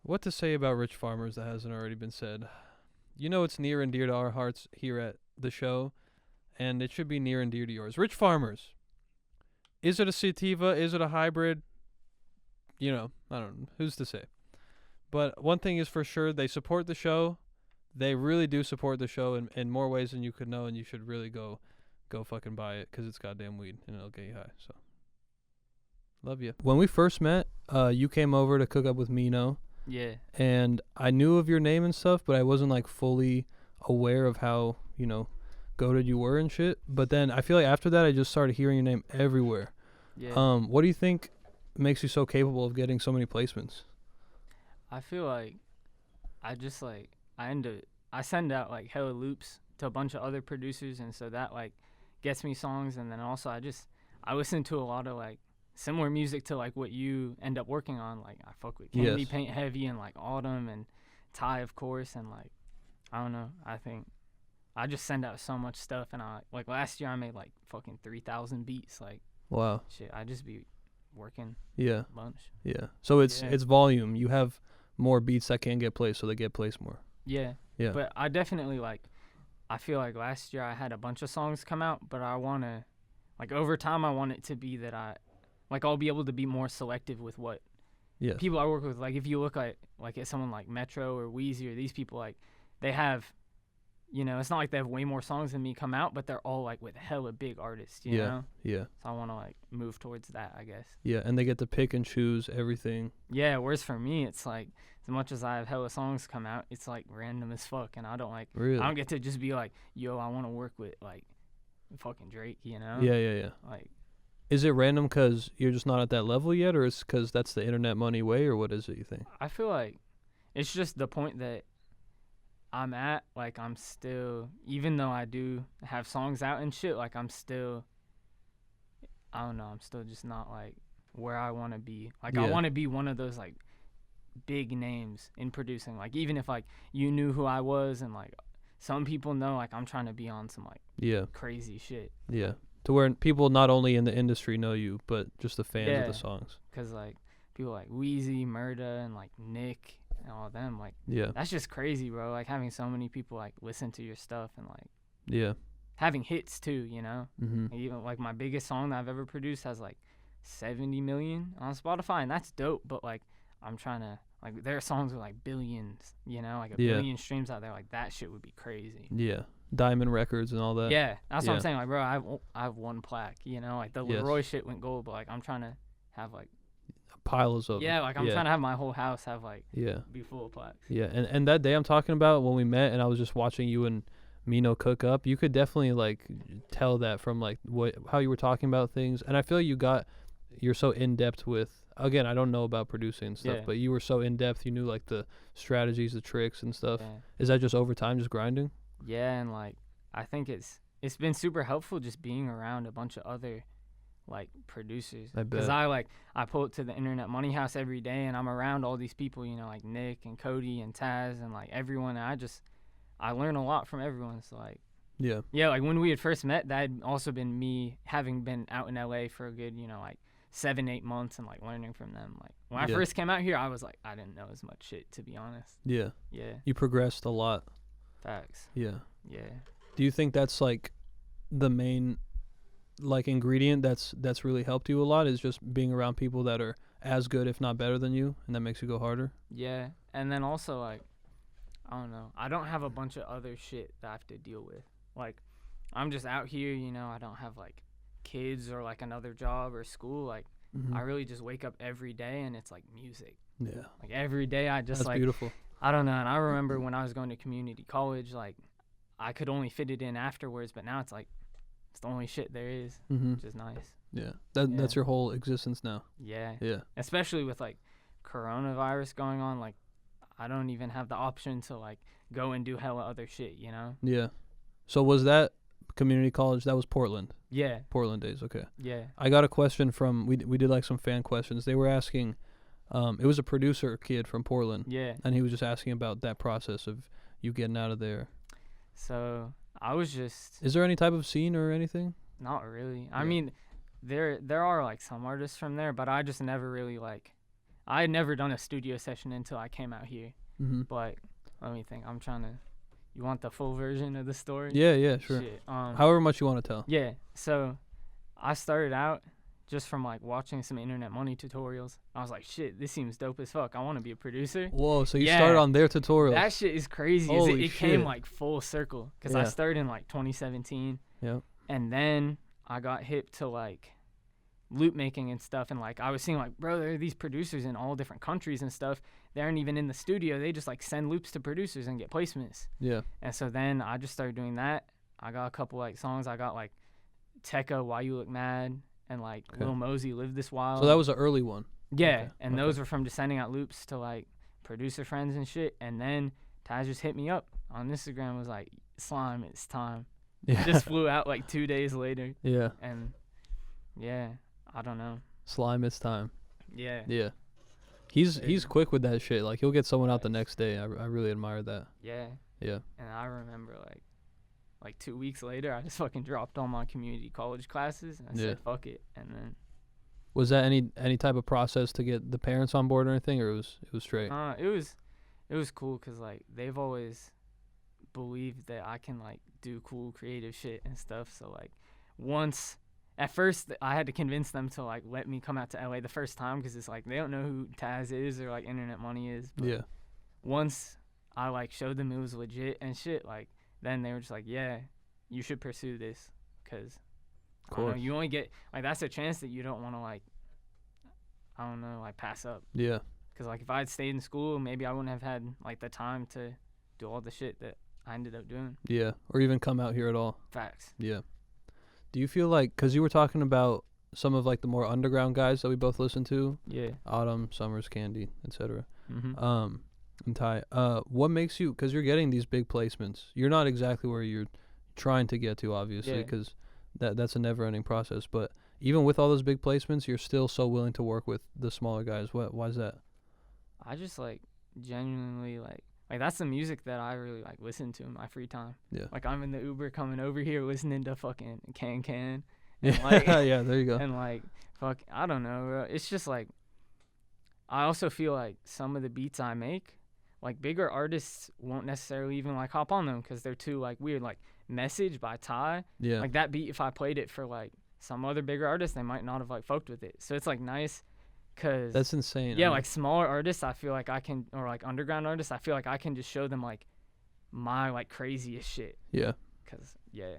what to say about Rich Farmers that hasn't already been said. You know it's near and dear to our hearts here at the show, and it should be near and dear to yours. Rich Farmers. Is it a sativa? Is it a hybrid? You know, I don't know. Who's to say? But one thing is for sure, they support the show. They really do support the show in more ways than you could know, and you should really go fucking buy it because it's goddamn weed and it'll get you high. So, love you. When we first met, you came over to cook up with Mino. Yeah. And I knew of your name and stuff, but I wasn't like fully aware of how, you know, goated you were and shit. But then I feel like after that, I just started hearing your name everywhere. Yeah. What do you think makes you so capable of getting so many placements? I feel like I just like I send out like hella loops to a bunch of other producers, and so that like gets me songs. And then also I listen to a lot of like similar music to like what you end up working on. Like I fuck with Candy Paint Heavy and like Autumn and Ty, of course, and like I don't know, I think I just send out so much stuff. And I like last year I made like fucking 3,000 beats. Like Wow. Shit, I just be working Yeah. a bunch. Yeah. So it's volume. You have more beats that can get placed, so they get placed more. Yeah. Yeah. But I definitely like, I feel like last year I had a bunch of songs come out, but I want to, like over time I want it to be that I'll be able to be more selective with what people I work with. Like if you look at someone like Metro or Weezy or these people, like they have, you know, it's not like they have way more songs than me come out, but they're all like with hella big artists, you know? Yeah. So I want to like move towards that, I guess. Yeah, and they get to pick and choose everything. Yeah, whereas for me, it's like, as much as I have hella songs come out, it's like random as fuck, and I don't like, really? I don't get to just be like, yo, I want to work with like fucking Drake, you know? Yeah. Like, is it random because you're just not at that level yet, or is because that's the internet money way, or what is it, you think? I feel like it's just the point that I'm at, like I'm still, even though I do have songs out and shit, like I'm still, I don't know, I'm still just not like where I want to be. Like I want to be one of those like big names in producing. Like even if like you knew who I was and like some people know, like I'm trying to be on some like crazy shit. Yeah. To where people not only in the industry know you, but just the fans of the songs. Cause like people like Weezy, Murda, and like Nick and all of them, like that's just crazy, bro. Like having so many people like listen to your stuff and like having hits too, you know. Like, even like my biggest song that I've ever produced has like 70 million on Spotify, and that's dope. But like I'm trying to, like, there are songs with like billions, you know, like a billion streams out there. Like that shit would be crazy. Yeah. Diamond Records and all that. Yeah, that's what I'm saying. Like, bro, I have one plaque, you know, like the Leroy shit went gold, but like I'm trying to have like piles of like I'm trying to have my whole house have like be full of plaques. Yeah, and that day I'm talking about when we met and I was just watching you and Mino cook up, you could definitely like tell that from like how you were talking about things. And I feel you're so in depth with, again, I don't know about producing and stuff, but you were so in depth, you knew like the strategies, the tricks and stuff. Is that just over time, just grinding? Yeah, and like I think it's been super helpful just being around a bunch of other like producers. I bet. Because I pull up to the Internet Money House every day and I'm around all these people, you know, like Nick and Cody and Taz and like everyone. And I learn a lot from everyone. So like like when we had first met, that had also been me having been out in LA for a good, you know, like 7-8 months and like learning from them. Like when I first came out here, I was like, I didn't know as much shit, to be honest. Yeah You progressed a lot. Facts. Yeah Yeah. Do you think that's like the main like ingredient that's really helped you a lot, is just being around people that are as good if not better than you, and that makes you go harder? Yeah. And then also like, I don't know, I don't have a bunch of other shit that I have to deal with. Like I'm just out here, you know, I don't have like kids or like another job or school. Like I really just wake up every day and it's like music. Yeah. Like every day I just, that's like beautiful. I don't know. And I remember when I was going to community college, like I could only fit it in afterwards, but now it's like it's the only shit there is, which is nice. Yeah. That's your whole existence now. Yeah. Yeah. Especially with like coronavirus going on, like I don't even have the option to like go and do hella other shit, you know? Yeah. So was that community college? That was Portland. Yeah. Portland days. Okay. Yeah. I got a question from, we did like some fan questions. They were asking, it was a producer kid from Portland. Yeah. And he was just asking about that process of you getting out of there. So I was just. Is there any type of scene or anything? Not really. I mean, there are like some artists from there, but I just never really like. I had never done a studio session until I came out here. Mm-hmm. But let me think. I'm trying to. You want the full version of the story? Yeah, sure. Shit. However much you want to tell. Yeah. So I started out just from like watching some internet money tutorials. I was like, shit, this seems dope as fuck. I want to be a producer. Whoa, so you started on their tutorials. That shit is crazy. Holy It came shit. like full circle because I Yeah. started in like 2017. Yeah. And then I got hip to like loop making and stuff, and like I was seeing like, bro, there are these producers in all different countries and stuff. They aren't even in the studio. They just like send loops to producers and get placements. Yeah. And so then I just started doing that. I got a couple like songs. I got like Tekka, Why You Look Mad, and like Lil Mosey, Live This Wild. So that was an early one. Yeah, Okay. and those were from just sending out loops to like producer friends and shit. And then Taz just hit me up on Instagram, was like, Slime, it's time. Yeah. Just flew out like 2 days later. Yeah. And yeah, I don't know. Slime, it's time. Yeah. Yeah. He's quick with that shit. Like, he'll get someone out the next day. I really admire that. Yeah. Yeah. And I remember like 2 weeks later, I just fucking dropped all my community college classes and I said fuck it. And then Was that any type of process to get the parents on board or anything, or it was straight? it was cool because like they've always believed that I can like do cool creative shit and stuff. So like at first I had to convince them to like let me come out to LA the first time because it's like they don't know who Taz is or like Internet Money is. But Yeah. once I like showed them it was legit and shit, like then they were just like, yeah, you should pursue this because you only get like that's a chance that you don't want to like I don't know like pass up. Yeah. Because like if I had stayed in school, maybe I wouldn't have had like the time to do all the shit that I ended up doing. Yeah. Or even come out here at all. Facts. Yeah. Do you feel like, because you were talking about some of like the more underground guys that we both listen to, Yeah. Autumn, Summers, Candy, etc. Mm-hmm. And Ty, what makes you, because you're getting these big placements, you're not exactly where you're trying to get to, obviously, because that's a never-ending process. But even with all those big placements, you're still so willing to work with the smaller guys. Why is that? I just like genuinely like that's the music that I really like listen to in my free time. Yeah. Like I'm in the Uber coming over here listening to fucking Can. And Yeah. like, Yeah. There you go. And like fuck, I don't know, bro. It's just like I also feel like some of the beats I make, like bigger artists won't necessarily even like hop on them because they're too like weird. Like Message by Ty, Yeah. like that beat, if I played it for like some other bigger artist, they might not have like fucked with it. So it's like nice. Cause That's insane. yeah, like smaller artists, I feel like I can, or like underground artists, I feel like I can just show them like my like craziest shit. Yeah. Cause yeah.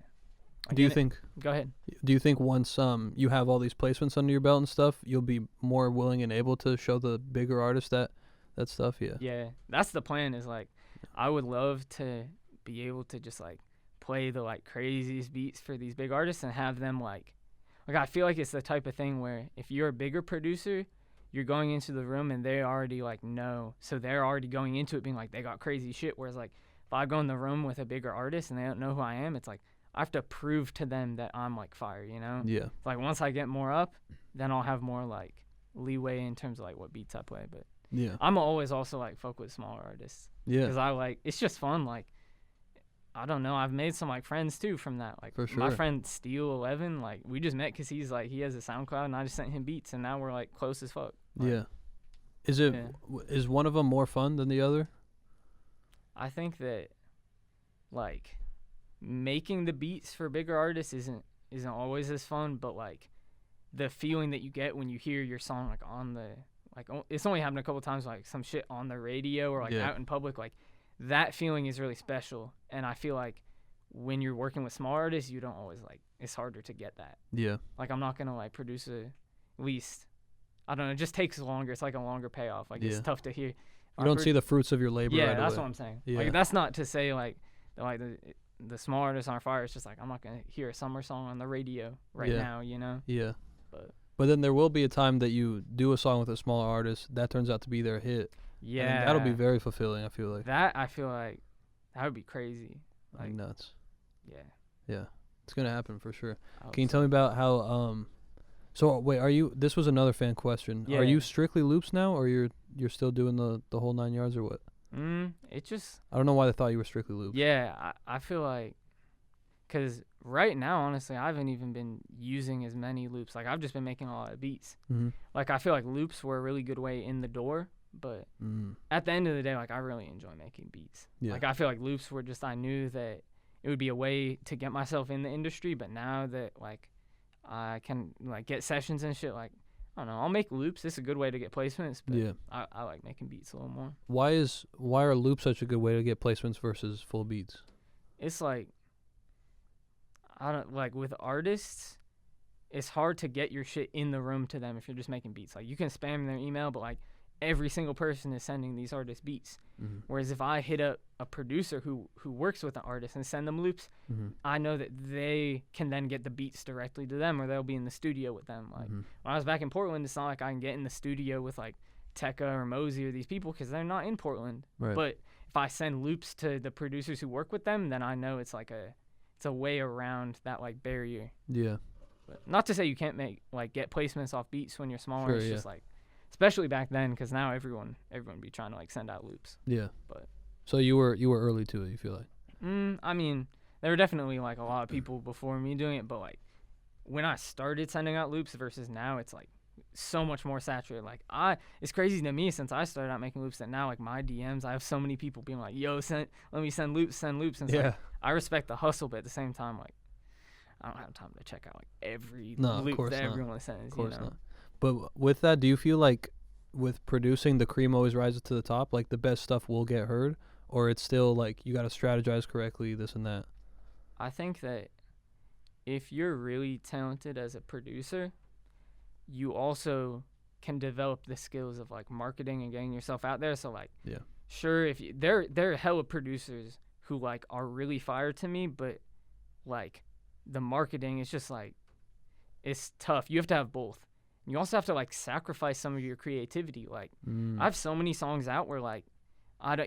Do you think? Go ahead. Do you think once you have all these placements under your belt and stuff, you'll be more willing and able to show the bigger artists that stuff? Yeah. Yeah, that's the plan. Is like, I would love to be able to just like play the like craziest beats for these big artists and have them like I feel like it's the type of thing where if you're a bigger producer, you're going into the room and they already like know, so they're already going into it being like they got crazy shit. Whereas like if I go in the room with a bigger artist and they don't know who I am, it's like I have to prove to them that I'm like fire, you know? Yeah. Like once I get more up, then I'll have more like leeway in terms of like what beats I play. But Yeah. I'm always also like fuck with smaller artists. Yeah. Because I like it's just fun. Like I don't know. I've made some like friends too from that. Like For sure. my friend Steel11, like we just met because he's like he has a SoundCloud and I just sent him beats and now we're like close as fuck. Like, Yeah. Is one of them more fun than the other? I think that like making the beats for bigger artists isn't always as fun, but like the feeling that you get when you hear your song like on the it's only happened a couple times like some shit on the radio or like out in public, like that feeling is really special. And I feel like when you're working with small artists, you don't always like it's harder to get that. Yeah. Like I'm not gonna like produce at least I don't know, it just takes longer. It's like a longer payoff. Like it's tough to hear. You don't see the fruits of your labor right away. Yeah, that's what I'm saying. Yeah. Like that's not to say like the small artists aren't fire. It's just like I'm not gonna hear a summer song on the radio right now, you know? Yeah. But then there will be a time that you do a song with a smaller artist that turns out to be their hit. Yeah. And that'll be very fulfilling, I feel like. I feel like that would be crazy. Like nuts. Yeah. Yeah. It's gonna happen for sure. I Can you tell me about how so wait, this was another fan question. Yeah. Are you strictly loops now, or you're still doing the whole 9 yards, or what? It just I don't know why they thought you were strictly loops. yeah, I feel like Because right now, honestly, I haven't even been using as many loops. Like, I've just been making a lot of beats. Mm-hmm. Like, I feel like loops were a really good way in the door. But at the end of the day, like, I really enjoy making beats. Yeah. Like, I feel like loops were just, I knew that it would be a way to get myself in the industry. But now that, like, I can, like, get sessions and shit, like, I don't know, I'll make loops. It's a good way to get placements. But Yeah. I like making beats a little more. Why are loops such a good way to get placements versus full beats? It's like, I don't, like, with artists, it's hard to get your shit in the room to them if you're just making beats. Like, you can spam their email, but, like, every single person is sending these artists beats. Mm-hmm. Whereas if I hit up a producer who works with an artist and send them loops, Mm-hmm. I know that they can then get the beats directly to them, or they'll be in the studio with them. Like, Mm-hmm. when I was back in Portland, it's not like I can get in the studio with, like, Tekka or Mosey or these people because they're not in Portland. Right. But if I send loops to the producers who work with them, then I know it's like it's a way around that, like, barrier. Yeah. But not to say you can't get placements off beats when you're smaller. Sure, It's yeah. just like, especially back then, because now everyone be trying to, like, send out loops. Yeah. But So you were early to it, you feel like? I mean, there were definitely, like, a lot of people before me doing it, but, like, when I started sending out loops versus now, it's, like, so much more saturated. Like, it's crazy to me since I started out making loops that now, like, my DMs, I have so many people being like, yo, let me send loops. And it's like, I respect the hustle, but at the same time, like, I don't have time to check out, like, every loop that everyone sends. Of course not. But with that, do you feel like with producing, the cream always rises to the top? Like, the best stuff will get heard? Or it's still, like, you got to strategize correctly, this and that? I think that if you're really talented as a producer, you also can develop the skills of, like, marketing and getting yourself out there. So, like, Yeah. Sure, if you, there are hella producers who, like, are really fire to me, but, like, the marketing is just, like, it's tough. You have to have both. You also have to, like, sacrifice some of your creativity. Like, I have so many songs out where, like,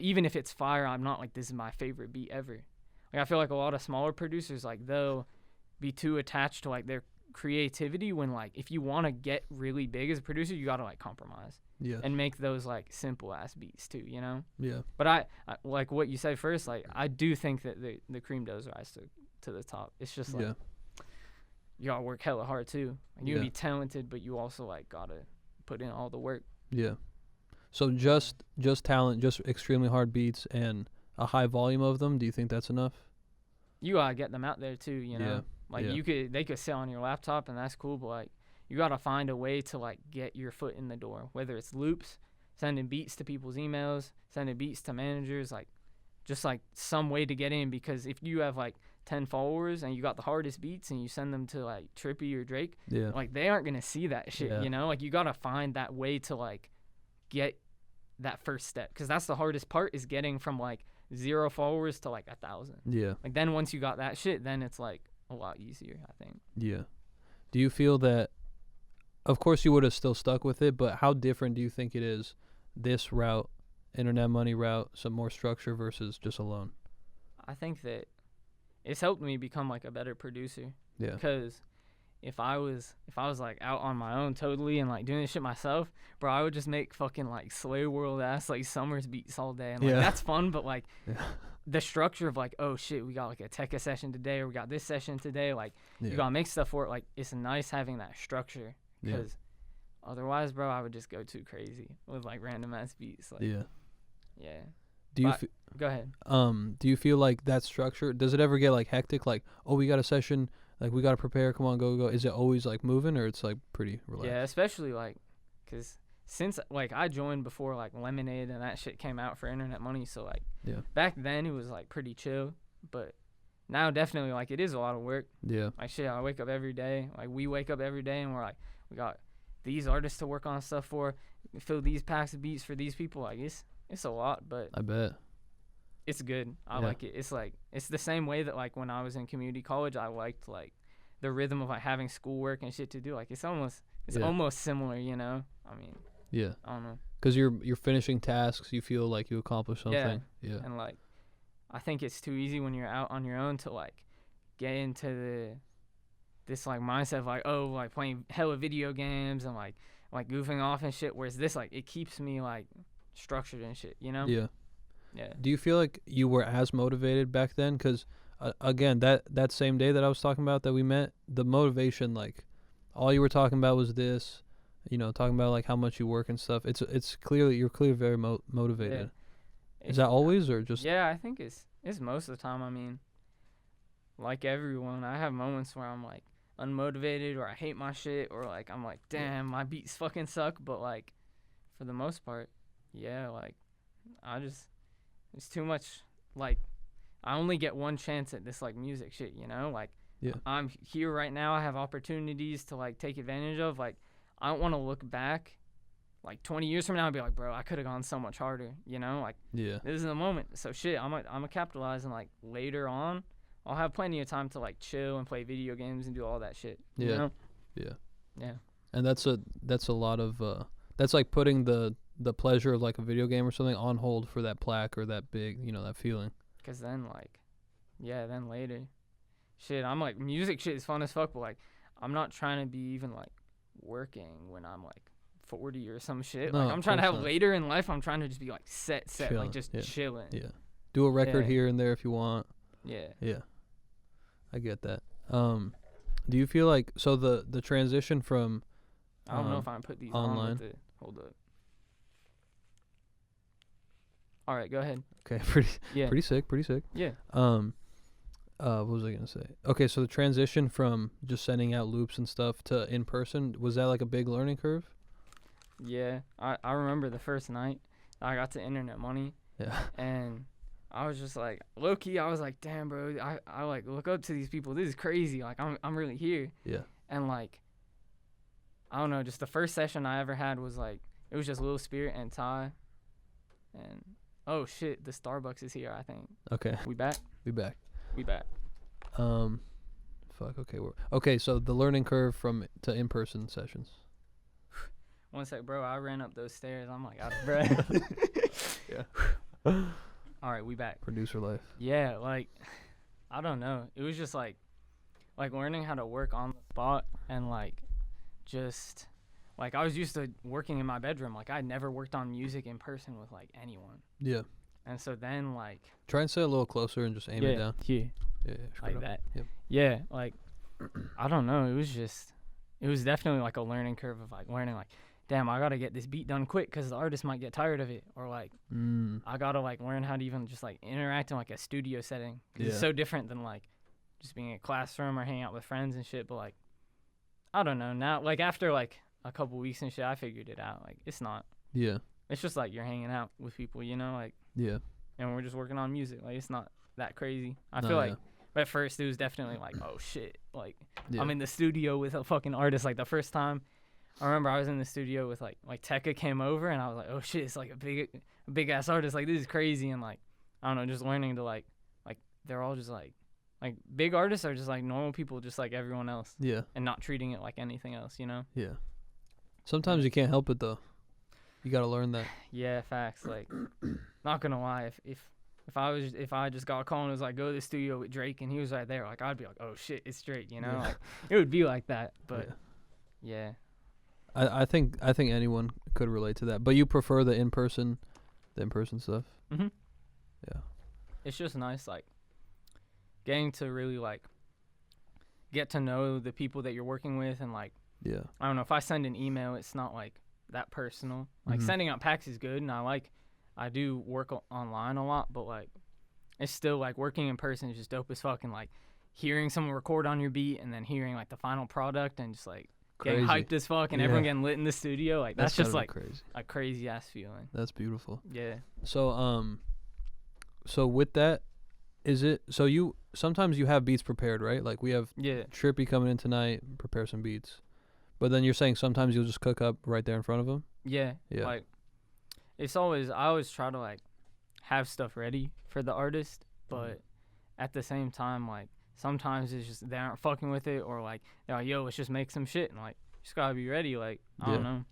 even if it's fire, I'm not like, this is my favorite beat ever. Like, I feel like a lot of smaller producers, like, they'll be too attached to, like, their creativity when, like, if you want to get really big as a producer, you got to, like, compromise. Yeah. And make those, like, simple ass beats too, you know? Yeah. But I like what you said first, like, I do think that the cream does rise to the top. It's just, like, you gotta work hella hard too. Like, you can be talented, but you also, like, gotta put in all the work. Yeah. So just talent, just extremely hard beats and a high volume of them, do you think that's enough? You gotta get them out there too, you know? Yeah. Like, they could sit on your laptop and that's cool, but, like, you gotta find a way to, like, get your foot in the door. Whether it's loops, sending beats to people's emails, sending beats to managers, like, just, like, some way to get in. Because if you have, like, 10 followers and you got the hardest beats and you send them to, like, Trippy or Drake, like, they aren't gonna see that shit, you know? Like, you gotta find that way to, like, get that first step. Because that's the hardest part, is getting from, like, 0 followers to, like, 1,000. Yeah. Like, then once you got that shit, then it's, like, a lot easier, I think. Yeah. Do you feel that, of course you would have still stuck with it, but how different do you think it is, this route, internet money route, some more structure versus just alone? I think that it's helped me become, like, a better producer. Yeah. Because if I was like, out on my own totally and, like, doing this shit myself, bro, I would just make fucking, like, Slay World ass, like, Summers beats all day. And, like, that's fun, but, like, the structure of, like, oh shit, we got, like, a Tekka session today, or we got this session today, like, you gotta make stuff for it. Like, it's nice having that structure. Because otherwise, bro, I would just go too crazy with, like, random ass beats. Like, Yeah. Do you go ahead. Do you feel like that structure, does it ever get, like, hectic? Like, oh, we got a session, like, we got to prepare, come on, go. Is it always, like, moving, or it's, like, pretty relaxed? Yeah, especially, like, because since, like, I joined before, like, Lemonade and that shit came out for internet money. So, like, back then it was, like, pretty chill. But now definitely, like, it is a lot of work. Yeah. Like, shit, I wake up every day. Like, we wake up every day and we're like, we got these artists to work on stuff for, fill these packs of beats for these people. Like, it's a lot, but I bet it's good. I like it. It's, like, it's the same way that, like, when I was in community college, I liked, like, the rhythm of, like, having schoolwork and shit to do. Like, it's almost similar, you know? I mean, I don't know. Because you're finishing tasks, you feel like you accomplished something. Yeah. And, like, I think it's too easy when you're out on your own to, like, get into this, like, mindset of, like, oh, like, playing hella video games and, like goofing off and shit. Whereas this, like, it keeps me, like, structured and shit, you know? Yeah. Yeah. Do you feel like you were as motivated back then? Because again, that same day that I was talking about that we met, the motivation, like, all you were talking about was this, talking about like how much you work and stuff. It's clearly you're clearly very motivated. Is that always or just? Yeah, I think it's most of the time. I mean, like everyone, I have moments where I'm like unmotivated or I hate my shit or like I'm like, damn, my beats fucking suck. But like, for the most part, yeah, like it's too much. Like, I only get one chance at this like music shit, Like, Yeah. I'm here right now. I have opportunities to like take advantage of. Like, I don't want to look back like 20 years from now and be like, bro, I could have gone so much harder, Like, Yeah. this is the moment. So shit, I'm gonna capitalize, and like later on, I'll have plenty of time to like chill and play video games and do all that shit. Yeah. You know? Yeah. Yeah. And that's a lot of that's like putting the pleasure of like a video game or something on hold for that plaque or that big, that feeling. Cause then like, yeah, then later, shit, I'm like, music shit is fun as fuck, but like, I'm not trying to be even like working when I'm like 40 or some shit. No, Like, I'm trying to have not. later in life, I'm trying to just be like set, Chilling, like just chilling. Yeah. Do a record Yeah. here and there if you want. Yeah. Yeah. I get that. Do you feel like the transition from I don't know if I can put these online. on with it. Hold up. All right, go ahead. Okay, Yeah. pretty sick. Yeah. What was I gonna say? Okay, so the transition from just sending out loops and stuff to in person, was that like a big learning curve? Yeah. I remember the first night I got to Internet Money, Yeah. and I was just like, low key, I was like, damn, bro, I like look up to these people. This is crazy. Like, I'm really here. Yeah. And like, I don't know, just the first session I ever had was like, it was just Lil Spirit and Ty, and oh shit, the Starbucks is here. I think. Okay. We back. Be back. We back. Fuck. Okay. So the learning curve to in person sessions. One sec, bro. I ran up those stairs. I'm like out of breath. Yeah. All right, we back. Producer life. Yeah, like, I don't know. It was just like learning how to work on the spot, and like just like I was used to working in my bedroom. Like, I'd never worked on music in person with like anyone. Yeah. And so then like Try and sit a little closer and just aim it down. Yeah. Yeah. Like that. Yep. Yeah, like I don't know. It was definitely like a learning curve of like learning like, damn, I gotta get this beat done quick because the artist might get tired of it, or like I gotta like learn how to even just like interact in like a studio setting. 'Cause it's so different than like just being in a classroom or hanging out with friends and shit. But like, I don't know now. Like, after like a couple weeks and shit, I figured it out. Like, it's not. Yeah. It's just like you're hanging out with people, like, Yeah. and we're just working on music. Like, it's not that crazy. I feel like at first it was definitely like, oh shit, like I'm in the studio with a fucking artist. Like, the first time I remember I was in the studio with like Tekka came over, and I was like, oh shit, it's like a big ass artist. Like, this is crazy. And like, I don't know, just learning to like they're all just like big artists are just like normal people, just like everyone else. Yeah. And not treating it like anything else, Yeah. Sometimes you can't help it though. You gotta learn that. Yeah, facts. Like, not gonna lie, if I just got a call and was like, go to the studio with Drake, and he was right there, like, I'd be like, oh shit, it's Drake, Like, it would be like that. But yeah. I think anyone could relate to that. But you prefer the in person stuff? Mhm. Yeah. It's just nice, like, getting to really like get to know the people that you're working with, and like, Yeah. I don't know, if I send an email, it's not like that personal. Like, sending out packs is good, and I do work online a lot, but like, it's still like working in person is just dope as fuck. And like, hearing someone record on your beat and then hearing like the final product and just like getting hyped as fuck and everyone getting lit in the studio, like that's just like crazy. a crazy ass feeling. That's beautiful. Yeah. So so with that, is it so you sometimes you have beats prepared, right? Like, we have Trippy coming in tonight, prepare some beats. But then you're saying sometimes you'll just cook up right there in front of him? Yeah. Like, I always try to like have stuff ready for the artist, but at the same time, like, sometimes it's just they aren't fucking with it, or like they're like, yo, let's just make some shit, and like, you just gotta be ready. Like, I don't know.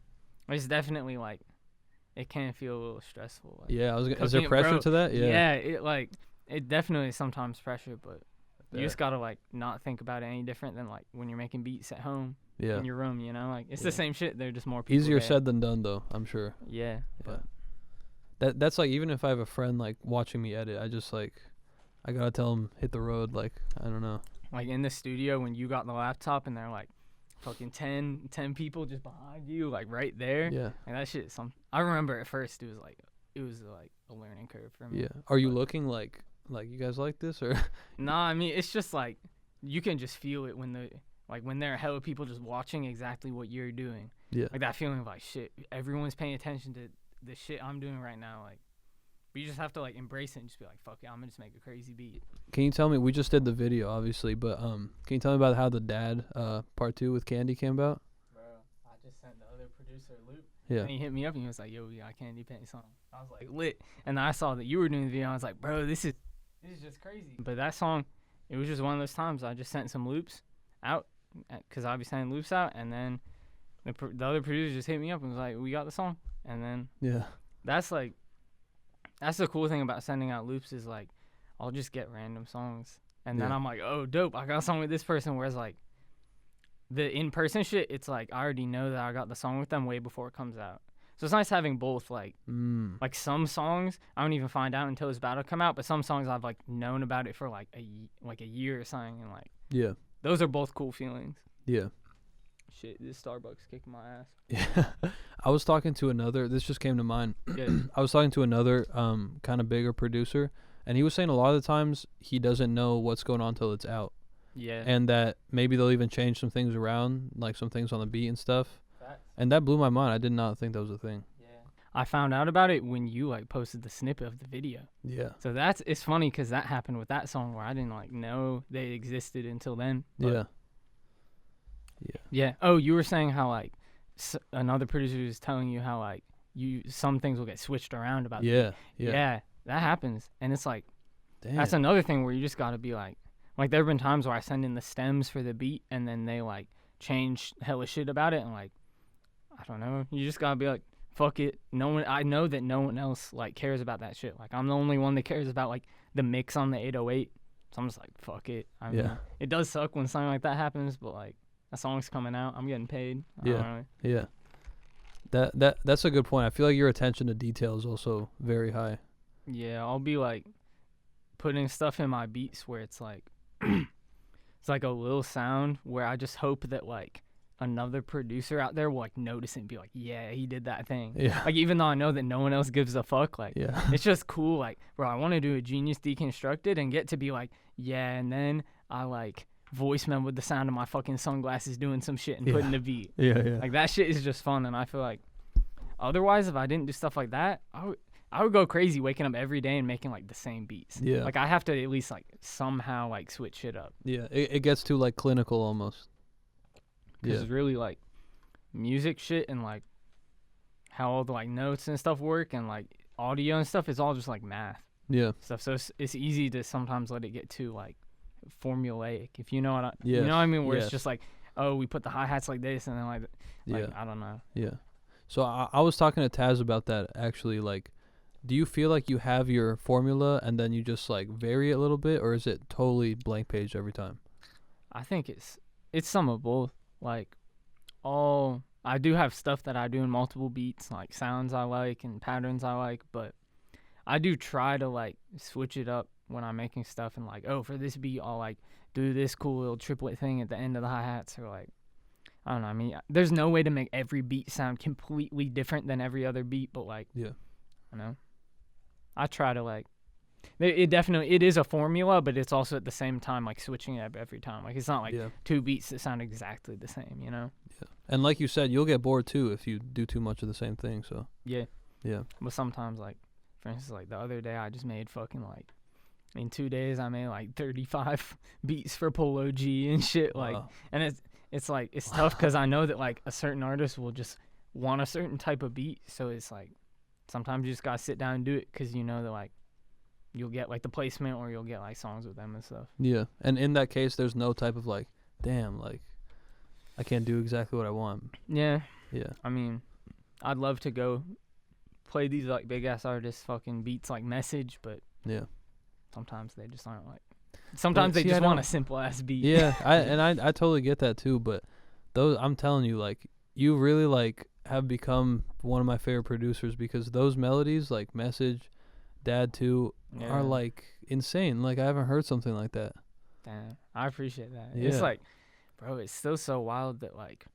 It's definitely like, it can feel a little stressful. Like, is there pressure to that? Yeah. It definitely is sometimes pressure, but you just gotta like not think about it any different than like when you're making beats at home. In your room, like, it's the same shit. They're just more people. Easier said than done, though, I'm sure. Yeah. But that's like, even if I have a friend like watching me edit, I just like, I gotta tell him hit the road. Like, I don't know. Like in the studio when you got the laptop and they're like fucking 10 people just behind you, like right there. Yeah. Like that shit. I remember at first it was like a learning curve for me. Yeah. Are you looking like you guys like this or? Nah, I mean it's just like you can just feel it when there are hella people just watching exactly what you're doing. Yeah. Like that feeling of like shit, everyone's paying attention to the shit I'm doing right now. Like, but you just have to like embrace it and just be like, fuck it, I'm gonna just make a crazy beat. Can you tell me? We just did the video, obviously, but can you tell me about how the Dad part 2 with Candy came about? Bro, I just sent the other producer Luke. Yeah. And he hit me up and he was like, yo, we got Candy Paint song. I was like, lit. And I saw that you were doing the video. I was like, bro, this is just crazy. But that song, it was just one of those times I just sent some loops out because I'll be sending loops out, and then the other producer just hit me up and was like, we got the song. And then Yeah. that's the cool thing about sending out loops is like I'll just get random songs and then Yeah. I'm like, oh dope, I got a song with this person. Whereas like the in-person shit, it's like I already know that I got the song with them way before it comes out. So it's nice having both. Like like some songs I don't even find out until it's about to come out, but some songs I've like known about it for like a year or something, and like Yeah. those are both cool feelings. Yeah. Shit, this Starbucks kicking my ass. Yeah. I was talking to another. This just came to mind. Yeah. I was talking to another kind of bigger producer, and he was saying a lot of the times he doesn't know what's going on till it's out, Yeah. and that maybe they'll even change some things around, like some things on the beat and stuff. Facts. And that blew my mind. I did not think that was a thing. Yeah. I found out about it when you like posted the snippet of the video. Yeah. So it's funny because that happened with that song where I didn't like know they existed until then. Yeah. Yeah. Oh, you were saying how like another producer was telling you how like some things will get switched around about. Yeah. Yeah. That happens, and it's like Damn. that's another thing where you just gotta be like there have been times where I send in the stems for the beat and then they like change hella shit about it, and like I don't know. You just gotta be like, fuck it. I know that no one else like cares about that shit. Like I'm the only one that cares about like the mix on the 808. So I'm just like, fuck it. I mean, it does suck when something like that happens, but like a song's coming out, I'm getting paid. Yeah. That's a good point. I feel like your attention to detail is also very high. Yeah, I'll be like putting stuff in my beats where it's like it's like a little sound where I just hope that like another producer out there will like notice it and be like, yeah, he did that thing. Yeah. Like even though I know that no one else gives a fuck, like Yeah. it's just cool. Like, bro, I want to do a Genius Deconstructed and get to be like, yeah, and then I like voice memo with the sound of my fucking sunglasses doing some shit and putting the beat. Yeah. Like that shit is just fun, and I feel like otherwise if I didn't do stuff like that, I would go crazy waking up every day and making like the same beats. Yeah. Like I have to at least like somehow like switch shit up. Yeah. It gets too like clinical almost. Because it's really like music shit and like how all the like notes and stuff work and like audio and stuff is all just like math Yeah. stuff. So it's easy to sometimes let it get too like formulaic, if you know what you Yes. know what I mean, where Yes. it's just like, oh, we put the hi-hats like this and then like I don't know. Yeah. So I was talking to Taz about that actually. Like, do you feel like you have your formula and then you just like vary it a little bit, or is it totally blank page every time? I think it's some of both. Like I do have stuff that I do in multiple beats, like sounds I like and patterns I like, but I do try to like switch it up when I'm making stuff and like, oh, for this beat I'll like do this cool little triplet thing at the end of the hi-hats, or like I don't know. I mean, there's no way to make every beat sound completely different than every other beat, but like, I know. I try to like, it is a formula, but it's also at the same time like switching it up every time. Like it's not like two beats that sound exactly the same, you know? Yeah. And like you said, you'll get bored too if you do too much of the same thing. So yeah. But sometimes like, for instance, like the other day I just made fucking like, in 2 days I made like 35 beats for Polo G and shit. Like, and it's like, it's tough because I know that like a certain artist will just want a certain type of beat. So it's like, sometimes you just gotta sit down and do it because you know that like you'll get like the placement or you'll get like songs with them and stuff. Yeah. And in that case, there's no type of like, damn, like I can't do exactly what I want. Yeah. Yeah. I mean, I'd love to go play these like big ass artists fucking beats like Message, but sometimes they just aren't like. Sometimes they just want a simple ass beat. Yeah, I totally get that too. But those, I'm telling you, like you really like have become one of my favorite producers because those melodies, like Message, Dad too Yeah. are like insane. Like I haven't heard something like that. Damn, I appreciate that. Yeah. It's like, bro, it's still so wild that like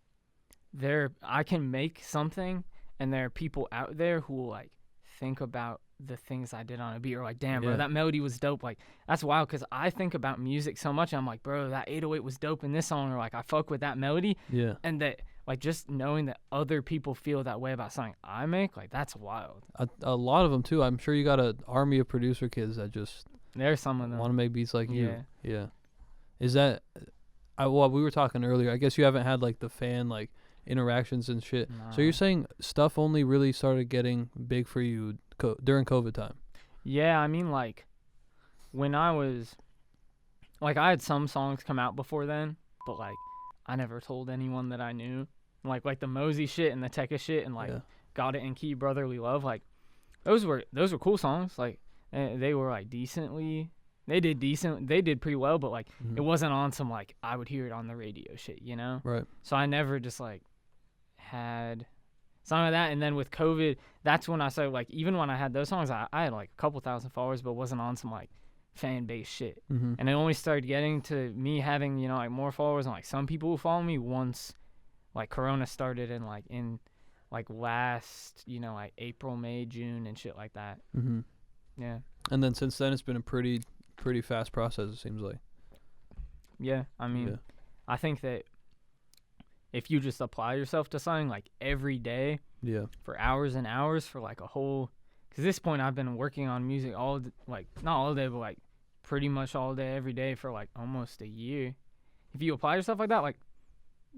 I can make something and there are people out there who will like think about the things I did on a beat or like, damn, Yeah. bro, that melody was dope. Like that's wild because I think about music so much. I'm like, bro, that 808 was dope in this song, or like I fuck with that melody, Yeah. and that like just knowing that other people feel that way about something I make, like that's wild. A lot of them too. I'm sure you got an army of producer kids that just There's some of them. want to make beats like you. Yeah. Yeah. Is that? Well, we were talking earlier. I guess you haven't had like the fan like interactions and shit. So you're Nah. saying stuff only really started getting big for you during COVID time? Yeah, I mean, like, when I was, like, I had some songs come out before then, but, like, I never told anyone that I knew. Like the Mosey shit and the Tekka shit and, like, Yeah. Got It and Key Brotherly Love, like, those were cool songs. Like, they were, like, they did pretty well, but, like, Mhm. it wasn't on some, like, I would hear it on the radio shit, you know? Right. So I never just, like, had something like that. And then with COVID, that's when I started, like, even when I had those songs, I had like a couple thousand followers, but wasn't on some like fan base shit. Mm-hmm. And it only started getting to me having, you know, like more followers and like some people who follow me once like Corona started and like in like last, you know, like April, May, June and shit like that. Mm-hmm. Yeah. And then since then, it's been a pretty fast process. It seems like. Yeah. I mean, Yeah. I think that if you just apply yourself to something like every day Yeah. for hours and hours for like a whole, because at this point I've been working on music like not all day, but like pretty much all day every day for like almost a year. If you apply yourself like that, like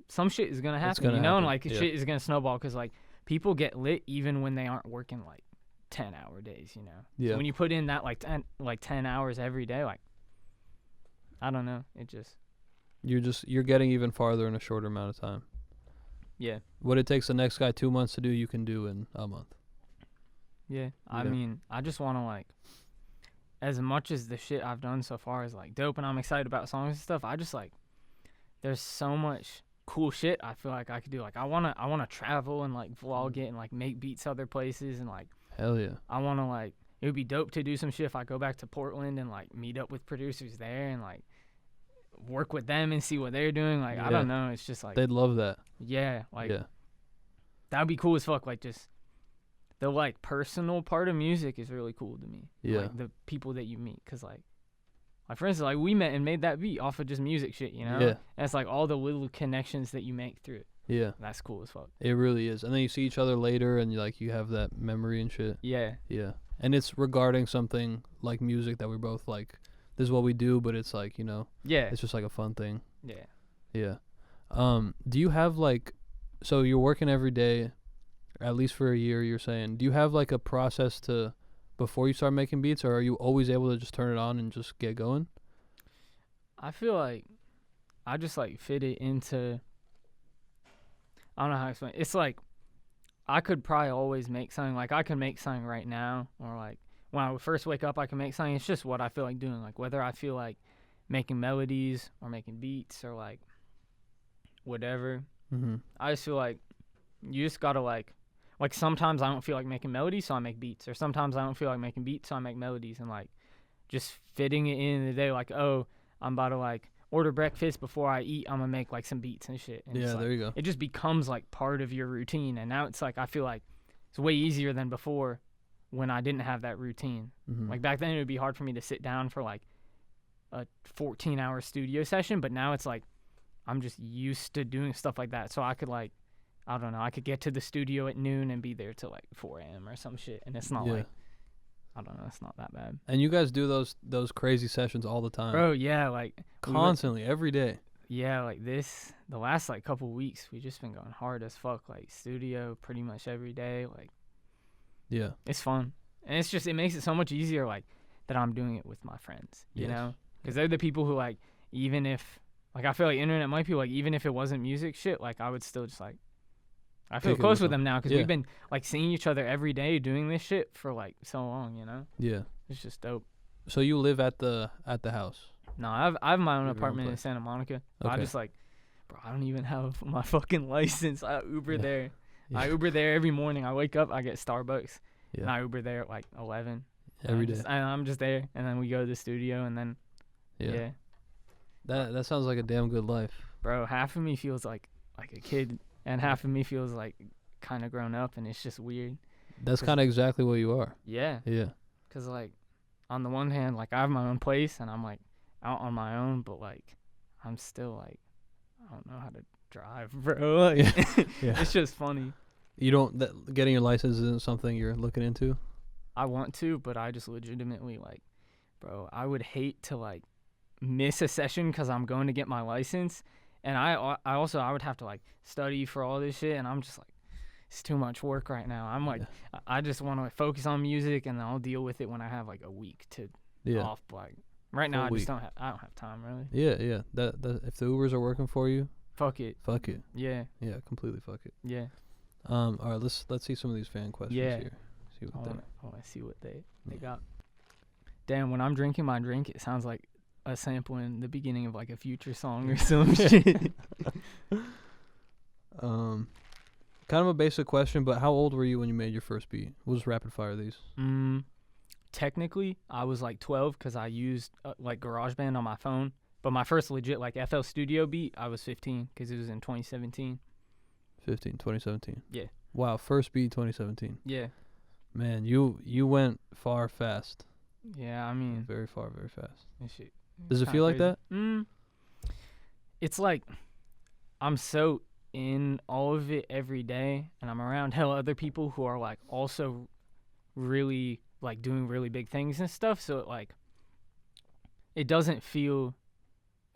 some shit is gonna happen, gonna you know, happen, and like yeah. shit is gonna snowball because like people get lit even when they aren't working like 10-hour days, you know. Yeah. So when you put in that like 10 hours every day, like I don't know, it just You're getting even farther in a shorter amount of time. yeah. What it takes the next guy 2 months to do, you can do in a month. Yeah, I Yeah. mean, I just want to, like, as much as the shit I've done so far is, like, dope and I'm excited about songs and stuff, I just, like, there's so much cool shit I feel like I could do. Like, I wanna travel and, like, vlog it and, like, make beats other places and, like, Hell yeah. I want to, like, it would be dope to do some shit if I go back to Portland and, like, meet up with producers there and, like, work with them and see what they're doing. Like, Yeah. I don't know. It's just, like, They'd love that. yeah, like, Yeah. that would be cool as fuck. Like, just the like personal part of music is really cool to me. Yeah. Like the people that you meet, cause like for instance, like we met and made that beat off of just music shit, you know. Yeah. And it's like all the little connections that you make through it. Yeah. That's cool as fuck. It really is. And then you see each other later and you have that memory and shit. Yeah. Yeah. And it's regarding something like music that we're both like, this is what we do, but it's like, Yeah. it's just like a fun thing. Yeah. Yeah. Do you have like, so you're working every day, at least for a year, you're saying, do you have like a process to, before you start making beats, or are you always able to just turn it on and just get going? I feel like I just like fit it into, I don't know how to explain it. It's like I could probably always make something. Like I can make something right now, or like when I would first wake up I can make something. It's just what I feel like doing. Like whether I feel like making melodies or making beats or like whatever. Mm-hmm. I just feel like you just gotta like sometimes I don't feel like making melodies, so I make beats, or sometimes I don't feel like making beats, so I make melodies, and like just fitting it in the day. Like, oh, I'm about to like order breakfast before I eat. I'm gonna make like some beats and shit. And Yeah, it's, like, there you go. it just becomes like part of your routine, and now it's like I feel like it's way easier than before when I didn't have that routine. Mm-hmm. Like back then it would be hard for me to sit down for like a 14-hour studio session, but now it's like I'm just used to doing stuff like that. So I could like, I don't know, I could get to the studio at noon and be there till like 4 a.m. or some shit, and it's not Yeah. like, I don't know, it's not that bad. And you guys do those crazy sessions all the time. Bro, yeah, like Constantly, every day. yeah, like the last like couple weeks we just been going hard as fuck, like studio pretty much every day. Like Yeah. it's fun, and it's just, it makes it so much easier like that I'm doing it with my friends, you Yes. know, because they're the people who like, even if like I feel like internet might be like, even if it wasn't music shit, like I would still just like, I feel Kick it close with with them now because Yeah. we've been like seeing each other every day doing this shit for like so long, you know. Yeah. It's just dope. So you live at the house. No, I have my own You have your own apartment in place. Santa Monica. But I Okay. just like, bro, I don't even have my fucking license. I Uber Yeah. there. Yeah. I Uber there every morning. I wake up, I get Starbucks, and Yeah. I Uber there at like 11. every day. I'm just there, and then we go to the studio, and then yeah. That sounds like a damn good life. Bro, half of me feels like a kid, and half of me feels like kind of grown up, and it's just weird. That's kind of exactly what you are. Yeah. Yeah. Cause like, on the one hand, like I have my own place, and I'm like out on my own, but like, I'm still like, I don't know how to drive, bro. Like, Yeah. it's just funny. You don't getting your license isn't something you're looking into? I want to, but I just legitimately like, bro, I would hate to like miss a session because I'm going to get my license, and I would have to like study for all this shit, and I'm just like, it's too much work right now. I'm like, I just want to focus on music, and then I'll deal with it when I have like a week to off. Like right now, I just don't have time really. Yeah. That if the Ubers are working for you, fuck it. Yeah, completely fuck it. yeah. All right, let's see some of these fan questions here. See what I want to see what they got. Damn, when I'm drinking my drink, it sounds like a sample in the beginning of like a Future song or some shit. Kind of a basic question, but how old were you when you made your first beat? We'll just rapid fire these. Technically, I was like 12 because I used like GarageBand on my phone. But my first legit like FL Studio beat, I was 15 because it was in 2017. 2017. Yeah. Wow, first beat 2017. Yeah. Man, you went far fast. Yeah, I mean, very far, very fast. Shit, does it feel like that? It's like I'm so in all of it every day, and I'm around hell other people who are like also really like doing really big things and stuff, so it doesn't feel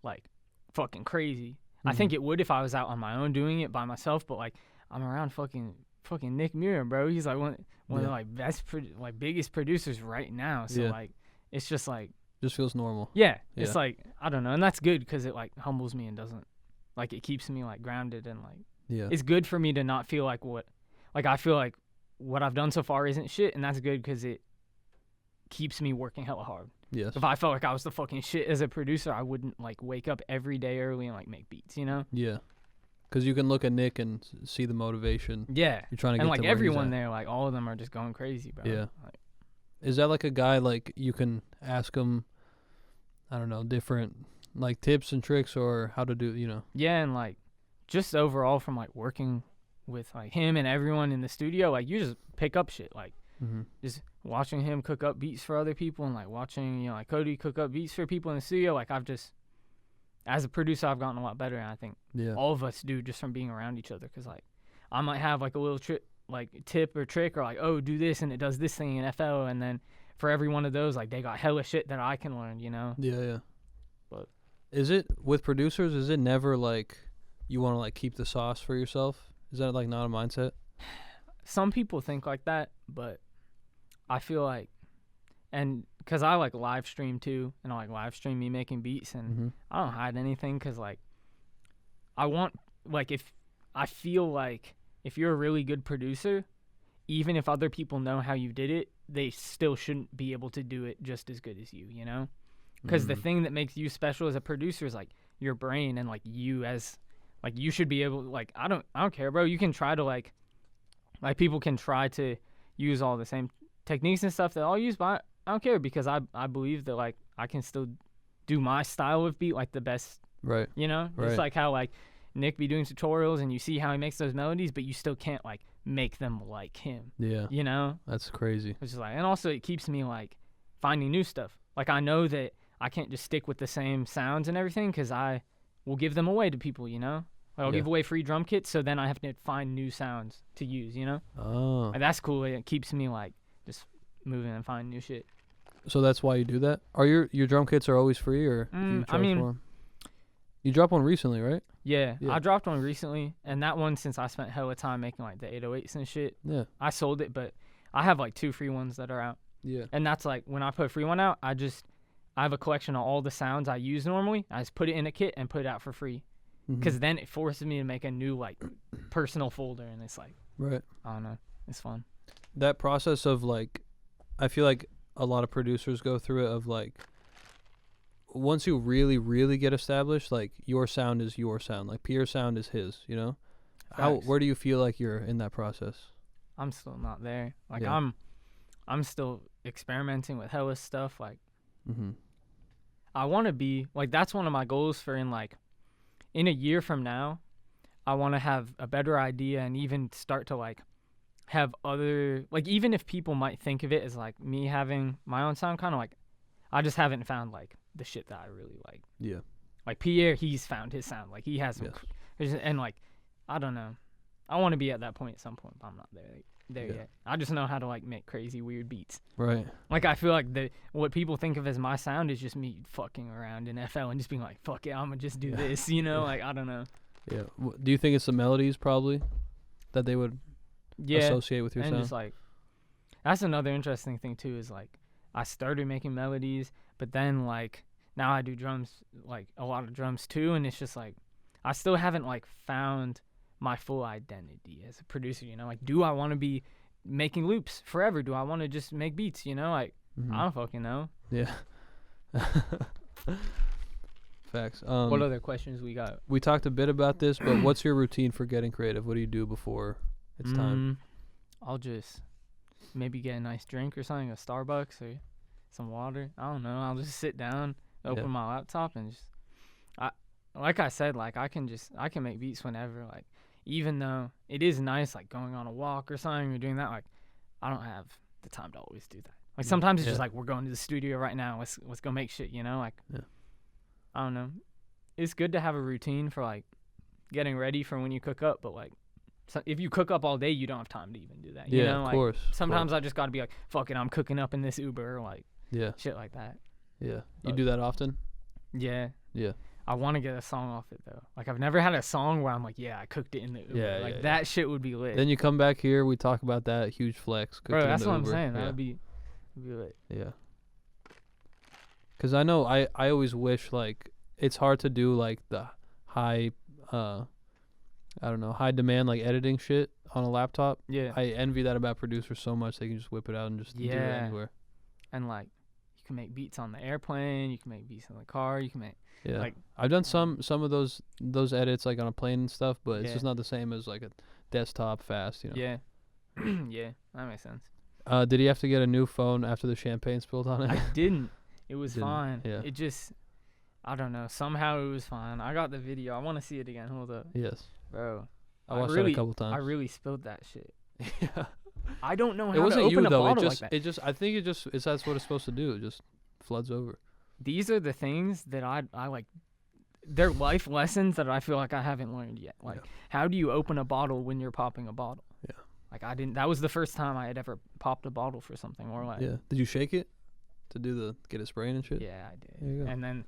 like fucking crazy. I think it would if I was out on my own doing it by myself, but like I'm around fucking Nick Muir, bro. He's like one of the like best biggest producers right now, so like it's just like just feels normal. Yeah, it's like I don't know, and that's good because it like humbles me and doesn't like it keeps me like grounded, and like it's good for me to not feel like I feel like what I've done so far isn't shit, and that's good because it keeps me working hella hard. Yes. If I felt like I was the fucking shit as a producer, I wouldn't like wake up every day early and like make beats, you know? Yeah. Because you can look at Nick and see the motivation. Yeah. You're trying to get and like to where everyone he's at. there, like all of them are just going crazy, bro. Yeah. Like, is that like a guy like you can ask him, I don't know, different like tips and tricks or how to do, you know? Yeah, and like just overall from like working with like him and everyone in the studio, like you just pick up shit, like just watching him cook up beats for other people and like watching, you know, like Cody cook up beats for people in the studio. Like I've just, as a producer, I've gotten a lot better, and I think all of us do just from being around each other. Because like I might have like a little tip or trick or like, oh, do this and it does this thing in FL, and then for every one of those, like they got hella shit that I can learn, you know? Yeah. But is it with producers? Is it never like you want to like keep the sauce for yourself? Is that like not a mindset? Some people think like that, but I feel like, and because I like live stream too, and I like live stream me making beats, and I don't hide anything because like I want, like, if I feel like if you're a really good producer, even if other people know how you did it, they still shouldn't be able to do it just as good as you know? Because the thing that makes you special as a producer is like your brain, and like you as, like you should be able, like, I don't care, bro. You can try to like people can try to use all the same techniques and stuff that I'll use, but I don't care because I believe that like I can still do my style of beat like the best, right? You know, it's like how like Nick be doing tutorials and you see how he makes those melodies, but you still can't like make them like him. Yeah, you know, that's crazy. It's just like, and also it keeps me like finding new stuff. Like I know that I can't just stick with the same sounds and everything because I will give them away to people. You know, like I'll give away free drum kits, so then I have to find new sounds to use. You know, and that's cool. It keeps me like just moving and finding new shit. So that's why you do that? Are your drum kits are always free, or do you charge for them? You dropped one recently, right? Yeah, I dropped one recently, and that one, since I spent hella time making like the 808s and shit, I sold it, but I have like 2 free ones that are out. Yeah. And that's like, when I put a free one out, I have a collection of all the sounds I use normally. I just put it in a kit and put it out for free. Because then it forces me to make a new like personal folder, and it's like, right. I don't know, it's fun. That process of like, I feel like a lot of producers go through it of like, once you really, really get established, like your sound is your sound, like Pierre's sound is his, you know? Where do you feel like you're in that process? I'm still not there. Like I'm still experimenting with hella stuff. Like, Mm-hmm. I want to be like, that's one of my goals for in a year from now. I want to have a better idea and even start to like have other, like, even if people might think of it as like me having my own sound, kind of like I just haven't found like the shit that I really like. Yeah. Like Pierre, he's found his sound. Like he has some, and like I don't know. I want to be at that point at some point, but I'm not there yet. I just know how to like make crazy weird beats. Right. Like I feel like what people think of as my sound is just me fucking around in FL and just being like, fuck it, I'm gonna just do this, you know? Like I don't know. Yeah. Do you think it's the melodies probably that they would associate with your and sound? just like that's another interesting thing too, is like I started making melodies, but then like now I do drums, like a lot of drums too, and it's just like I still haven't like found my full identity as a producer, you know? Like, do I want to be making loops forever? Do I want to just make beats, you know? Like Mm-hmm. I don't fucking know. Yeah. Facts. What other questions we got? We talked a bit about this, but what's your routine for getting creative? What do you do before it's time? I'll just maybe get a nice drink or something, a Starbucks or some water. I don't know. I'll just sit down, open my laptop, and just like I said, like I can make beats whenever. Like even though it is nice, like going on a walk or something or doing that, like I don't have the time to always do that. Like sometimes it's just like we're going to the studio right now. Let's go make shit. You know, like I don't know. It's good to have a routine for like getting ready for when you cook up, but like if you cook up all day, you don't have time to even do that. You know? Of like, course. Sometimes I just got to be like, fuck it, I'm cooking up in this Uber or like shit like that. Yeah. You do that often? Yeah. Yeah. I want to get a song off it though. Like I've never had a song where I'm like, yeah, I cooked it in the Uber. Like that shit would be lit. Then you come back here, we talk about that huge flex. Bro, that's what I'm saying. That would be lit. Yeah. Cause I know I always wish like it's hard to do like the high I don't know, high demand like editing shit on a laptop. Yeah. I envy that about producers so much. They can just whip it out and just do it anywhere. And like you can make beats on the airplane, you can make beats in the car, you can make like I've done some of those edits like on a plane and stuff, but it's just not the same as like a desktop fast, you know. Yeah. Yeah, that makes sense. Did he have to get a new phone after the champagne spilled on it? I didn't. It was fine. Yeah. It just I don't know. Somehow it was fine. I got the video. I want to see it again. Hold up. Yes. Bro. I watched it a couple times. I really spilled that shit. Yeah. I don't know how it wasn't to open you a though. bottle It just like that. I think that's what it's supposed to do. It just floods over. These are the things that I like. They're life lessons that I feel like I haven't learned yet. Like, how do you open a bottle when you're popping a bottle? Yeah. Like I didn't. That was the first time I had ever popped a bottle for something, or like. Yeah. Did you shake it to do get it spraying and shit? Yeah, I did. There you go. And then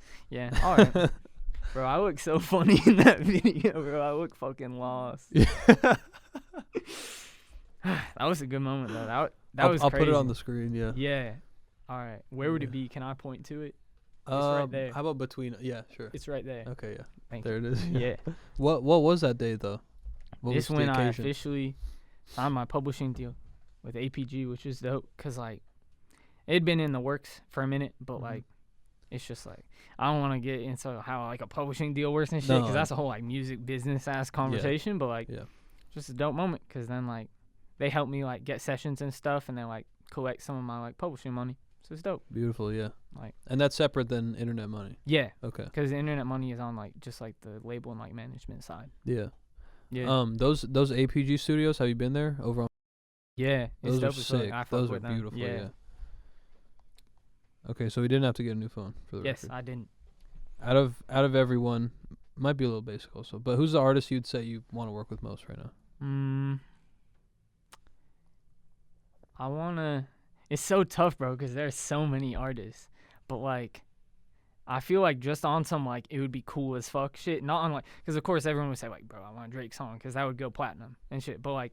all right. Bro, I look so funny in that video, bro. I look fucking lost. Yeah. That was a good moment, though. I'll crazy. put it on the screen, yeah. Yeah. All right. Where would it be? Can I point to it? It's right there. How about between? Yeah, sure. It's right there. Okay, yeah. Thank there you. it is. Yeah. What was that day, though? What This was when the I occasion? officially signed my publishing deal with APG, which is dope, because, like, it had been in the works for a minute, but, like, it's just, like, I don't want to get into how, like, a publishing deal works and shit, because that's a whole, like, music business-ass conversation, but, like, just a dope moment, because then, like, they helped me, like, get sessions and stuff, and then, like, collect some of my, like, publishing money. So it's dope. Beautiful, yeah. Like, and that's separate than internet money. Yeah. Okay. Because the internet money is on, like, just, like, the label and, like, management side. Yeah. Yeah. Those APG studios, have you been there over on? Yeah. Those it's are dope as fuck. sick. Those are beautiful, yeah. Okay, so we didn't have to get a new phone for the record. Yes, I didn't. Out of everyone, might be a little basic also, but who's the artist you'd say you want to work with most right now? I wanna. It's so tough, bro, because there's so many artists. But like, I feel like just on some like it would be cool as fuck shit. Not on like, because of course everyone would say like, bro, I want a Drake song, because that would go platinum and shit. But like,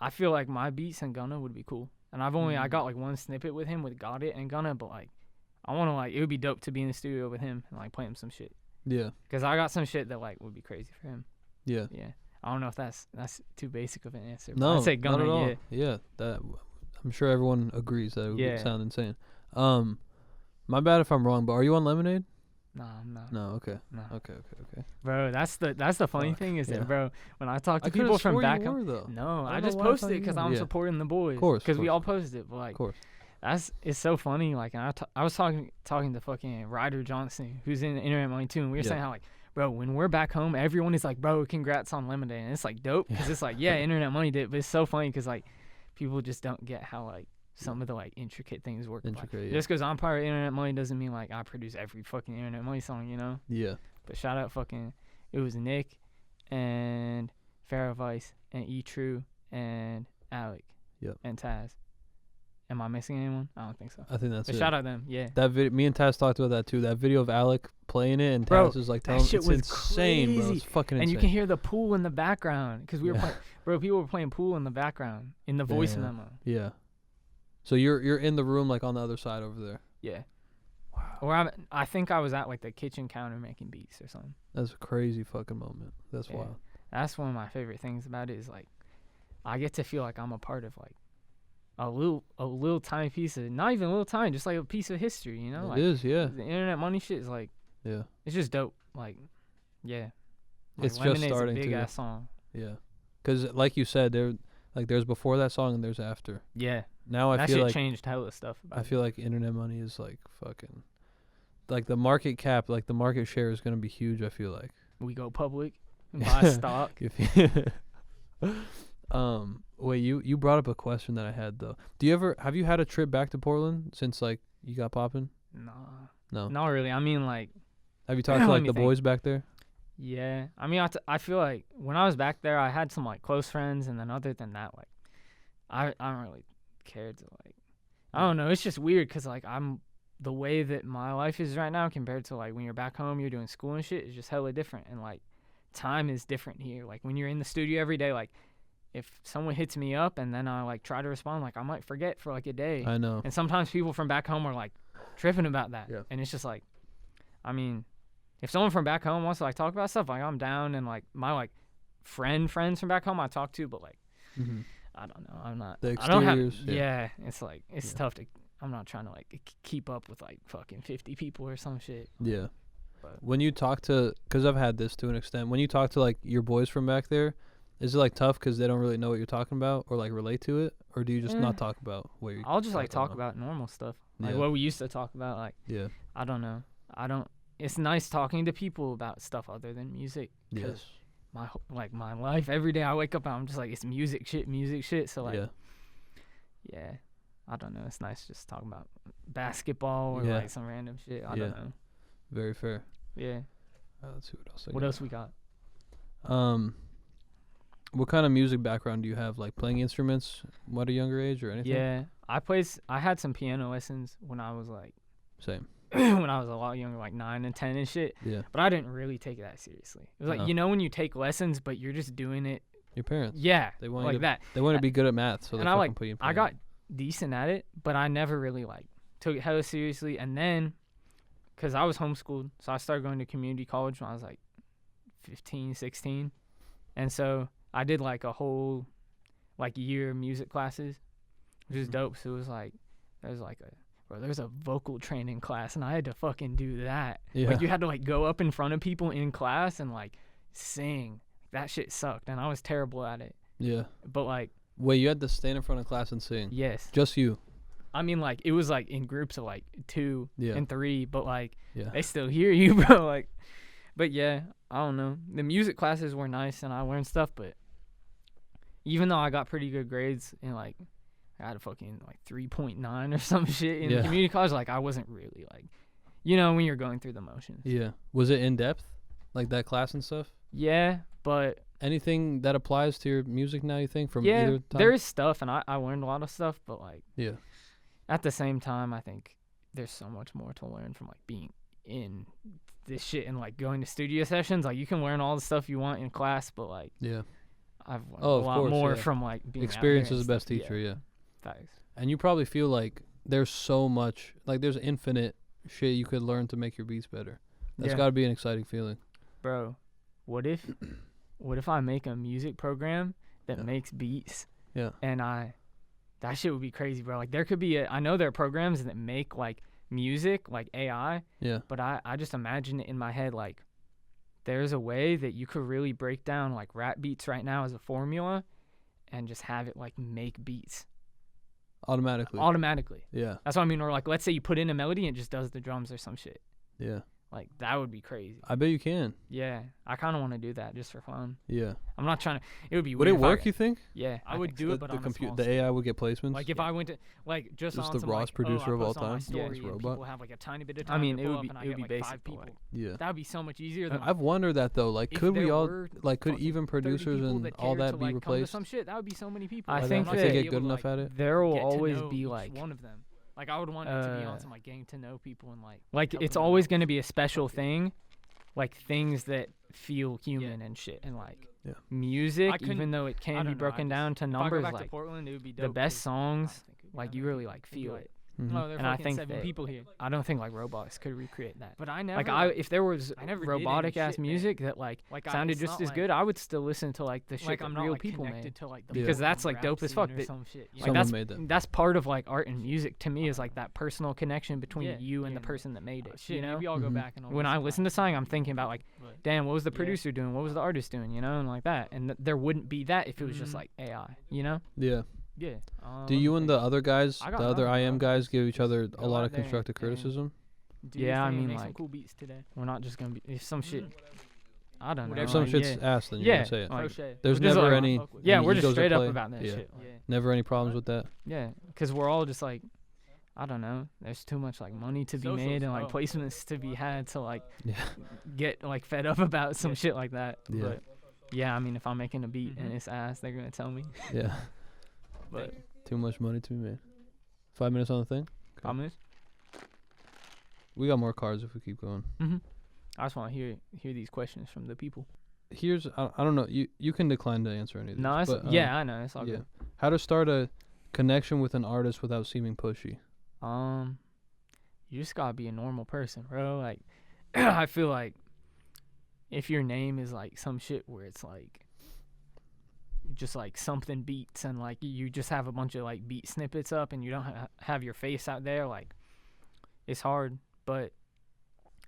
I feel like my beats and Gunna would be cool. And I got like one snippet with him with Got It and Gunna, but like, I want to like, it would be dope to be in the studio with him and like play him some shit. Yeah. Because I got some shit that like would be crazy for him. Yeah. Yeah. I don't know if that's too basic of an answer. No, I'd say Gunna, not at all. yeah. Yeah, that I'm sure everyone agrees that it would Yeah. sound insane. My bad if I'm wrong, but are you on Lemonade? No, I'm not. No, okay. No. Okay. Bro, that's the funny thing is that, bro, when I talk to I could've people from swore back you home, were, though. no, I I don't know just why I posted thought it you because were. I'm Yeah. supporting the boys. Course, Because we course. all posted it, but like, Of course. it's so funny. Like, and I was talking to fucking Ryder Johnson, who's in Internet Money too, and we were saying how like, bro, when we're back home, everyone is like, bro, congrats on Lemonade, and it's like dope because it's like, yeah, Internet Money did, but it's so funny because like people just don't get how like some of the like intricate things work. Intricate, Just because I'm part of Internet Money doesn't mean like I produce every fucking Internet Money song, you know? Yeah. But shout out fucking, it was Nick and Farrah Vice and E True and Alec. Yep. And Taz. Am I missing anyone? I don't think so. I think that's But it. shout out them, yeah. That video, me and Taz talked about that too. That video of Alec playing it and Bro, Taz was like, that shit it's was insane, bro. crazy. It's fucking insane. And you can hear the pool in the background because we were playing, bro. People were playing pool in the background in the voice memo. Yeah. So you're in the room like on the other side over there. Yeah. Wow. Or I think I was at like the kitchen counter making beats or something. That's a crazy fucking moment. That's wild. That's one of my favorite things about it is like I get to feel like I'm a part of like a little tiny piece of, not even a little tiny, just like a piece of history, you know? It like, is, yeah. The Internet Money shit is like, yeah. It's just dope. Like, yeah. Like, It's just Lemonade's starting a to. big ass song. Yeah. Because like you said, there's before that song and there's after. Yeah. Now I that feel shit like changed hella stuff. I feel like Internet Money is like fucking, like the market cap, like the market share is gonna be huge. I feel like we go public and buy stock. Wait, you brought up a question that I had though. Have you had a trip back to Portland since like you got popping? Nah. No. Not really. I mean, like, have you talked to like the boys back there? Yeah. I mean, I feel like when I was back there, I had some like close friends, and then other than that, like, I don't really care to like, I don't know. It's just weird because like the way that my life is right now compared to like when you're back home, you're doing school and shit is just hella different, and like time is different here. Like when you're in the studio every day, like if someone hits me up and then I like try to respond, like I might forget for like a day. I know. And sometimes people from back home are like tripping about that. Yeah. And it's just like, I mean, if someone from back home wants to like talk about stuff, like I'm down, and like my like friends from back home I talk to, but like I don't know. I'm not. The I don't have. exteriors, Yeah. It's like it's tough to. I'm not trying to like keep up with like fucking 50 people or some shit. Yeah. But When you talk to, because I've had this to an extent, when you talk to like your boys from back there, is it like tough because they don't really know what you're talking about or like relate to it, or do you just not talk about what you're? I'll just like talk about normal stuff, like what we used to talk about. Like I don't know. It's nice talking to people about stuff other than music. Yes. My life every day I wake up and I'm just like it's music shit. So like yeah. I don't know. It's nice just talking about basketball or like some random shit. I don't know. Very fair. Yeah. Let's see what else. What else we got? What kind of music background do you have? Like playing instruments at a younger age or anything? Yeah, I had some piano lessons when I was like Same. when I was a lot younger, like 9 and 10 and shit. Yeah. But I didn't really take it that seriously. It was like you know when you take lessons, but you're just doing it. Your parents. Yeah. They want like you to, that. They want to be good at math, so they fucking put you in piano. I got decent at it, but I never really like took it hella seriously. And then, cause I was homeschooled, so I started going to community college when I was like 15, 16, and so I did like a whole like year of music classes, which is dope. So it was like there's a vocal training class, and I had to fucking do that. Yeah. Like you had to like go up in front of people in class and like sing. That shit sucked, and I was terrible at it. Yeah. But like. Wait, you had to stand in front of class and sing? Yes. Just you? I mean, like, it was, like, in groups of, like, 2 and 3, but, like, they still hear you, bro. Like, but, yeah, I don't know. The music classes were nice, and I learned stuff, but even though I got pretty good grades, and, like, I had a fucking, like, 3.9 or some shit in community college, like, I wasn't really, like, you know, when you're going through the motions. Yeah. Was it in-depth? Like, that class and stuff? Yeah, but... Anything that applies to your music now, you think, from either time? There is stuff, and I learned a lot of stuff, but, like, at the same time, I think there's so much more to learn from, like, being in this shit and, like, going to studio sessions. Like, you can learn all the stuff you want in class, but, like, I've learned a lot more from, like, being experience out is the best teacher, Thanks. And you probably feel like there's so much, like, there's infinite shit you could learn to make your beats better. That's got to be an exciting feeling. Bro, what if I make a music program that makes beats? Yeah. And that shit would be crazy, bro. Like there could be I know there are programs that make like music, like AI. Yeah. But I just imagine it in my head like there's a way that you could really break down like rap beats right now as a formula and just have it like make beats. automatically. Yeah. That's what I mean. Or like, let's say you put in a melody and it just does the drums or some shit. Yeah. Like, that would be crazy. I bet you can. Yeah. I kind of want to do that just for fun. Yeah. I'm not trying to. It would be Would weird. it work, you think? Yeah. I would do it, but on a small the AI would get placements? Like, if I went to, like, just on the some, Ross like, producer of all time? Yeah. This robot? People have, like, a tiny bit of time to pull up, and I get, like, basic. 5 people. Yeah. That would be so much easier than, I've wondered that, though. Like, could we all, like, could even producers and all that be replaced? Some shit. That would be so many people. I think they get good enough at it. There will always be, like, one of them. Like, I would want it to be on some, like, getting to know people and, like it's always going to be a special thing. Like, things that feel human and shit. And, like, music, even though it can be broken down to numbers, like, Portland, it would be dope, the best songs, like, you really, like, feel it. Mm-hmm. Oh, and I think 7 people here. I don't think like robots could recreate that. But I never if there was robotic ass music that like sounded just as good, I would still listen to like the shit that real people made. Because that's like dope as fuck. Like that's part of like art and music to me is like that personal connection between you and the person that made it. You know, maybe I'll go back and when I listen to something, I'm thinking about like, damn, what was the producer doing? What was the artist doing? You know, and like that. And there wouldn't be that if it was just like AI. You know? Yeah. Yeah. Do you and the other guys, the other IM guys, give each other a lot of constructive criticism? Yeah, I mean, like, some cool beats today. We're not just gonna be if some shit. I don't know. If some shit's ass, then you can say it. Like, there's never any. Yeah, we're just straight up about that shit. Never any problems with that. Yeah, because we're all just like, I don't know. There's too much like money to be made and like placements to be had to like get like fed up about some shit like that. Yeah. But yeah, I mean, if I'm making a beat and it's ass, they're gonna tell me. Yeah. But too much money to be made. 5 minutes on the thing? Okay. 5 minutes? We got more cards if we keep going. Mm-hmm. I just want to hear these questions from the people. Here's, I don't know, you can decline to answer any of these. No, but, yeah, I know. It's all good. How to start a connection with an artist without seeming pushy? You just gotta be a normal person, bro. Like, I feel like if your name is like some shit where it's like, just like something beats and like you just have a bunch of like beat snippets up and you don't have your face out there, like it's hard. But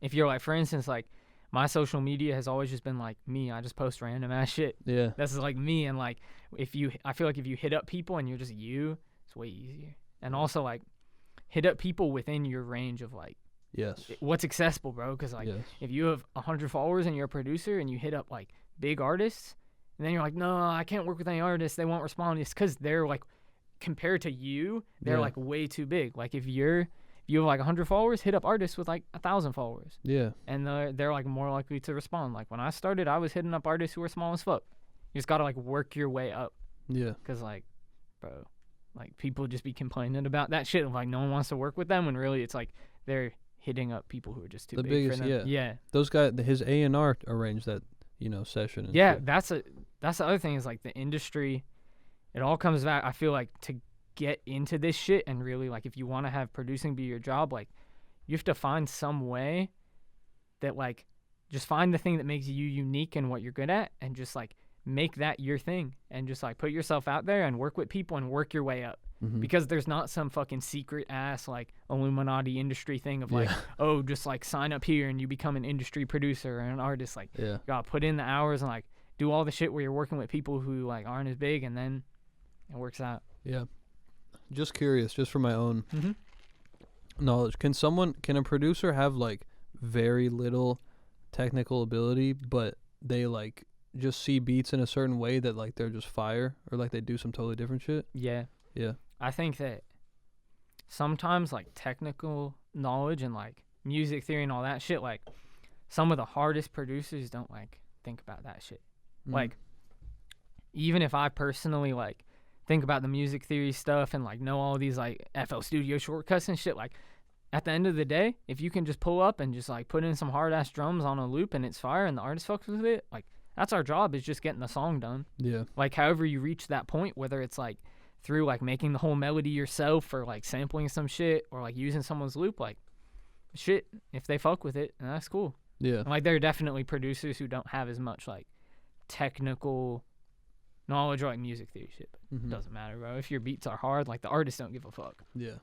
if you're like, for instance, like my social media has always just been like me, I just post random ass shit. Yeah, this is like me. And like I feel like if you hit up people and you're just you, it's way easier. And also like hit up people within your range of like what's accessible, bro. Because like if you have 100 followers and you're a producer and you hit up like big artists, and then you're like, no, I can't work with any artists. They won't respond. It's because they're like, compared to you, they're like way too big. Like if you have like 100 followers, hit up artists with like 1,000 followers. Yeah. And they're like more likely to respond. Like when I started, I was hitting up artists who were small as fuck. You just gotta like work your way up. Yeah. Cause like, bro, like people just be complaining about that shit. Like no one wants to work with them when really it's like they're hitting up people who are just too big biggest, for them. Yeah. Those guys, his A&R arranged that, session. And shit. That's the other thing is like the industry. It all comes back. I feel like to get into this shit and really like if you want to have producing be your job, like you have to find some way that like just find the thing that makes you unique and what you're good at and just like make that your thing and just like put yourself out there and work with people and work your way up. Mm-hmm. Because there's not some fucking secret ass like Illuminati industry thing of like, oh, just like sign up here and you become an industry producer or an artist. Like you gotta put in the hours and like do all the shit where you're working with people who like aren't as big and then it works out. Yeah. Just curious, just for my own knowledge, can a producer have like very little technical ability but they like just see beats in a certain way that like they're just fire or like they do some totally different shit? Yeah. I think that sometimes like technical knowledge and like music theory and all that shit, like some of the hardest producers don't like think about that shit. Like even if I personally like think about the music theory stuff and like know all these like FL Studio shortcuts and shit, like at the end of the day, if you can just pull up and just like put in some hard ass drums on a loop and it's fire and the artist fucks with it, like that's our job, is just getting the song done. Yeah. Like however you reach that point, whether it's like through like making the whole melody yourself or like sampling some shit or like using someone's loop, like shit, if they fuck with it, that's cool. Yeah. And, like there are definitely producers who don't have as much like technical knowledge or like music theory shit, but it doesn't matter, bro. If your beats are hard, like the artists don't give a fuck. Yeah.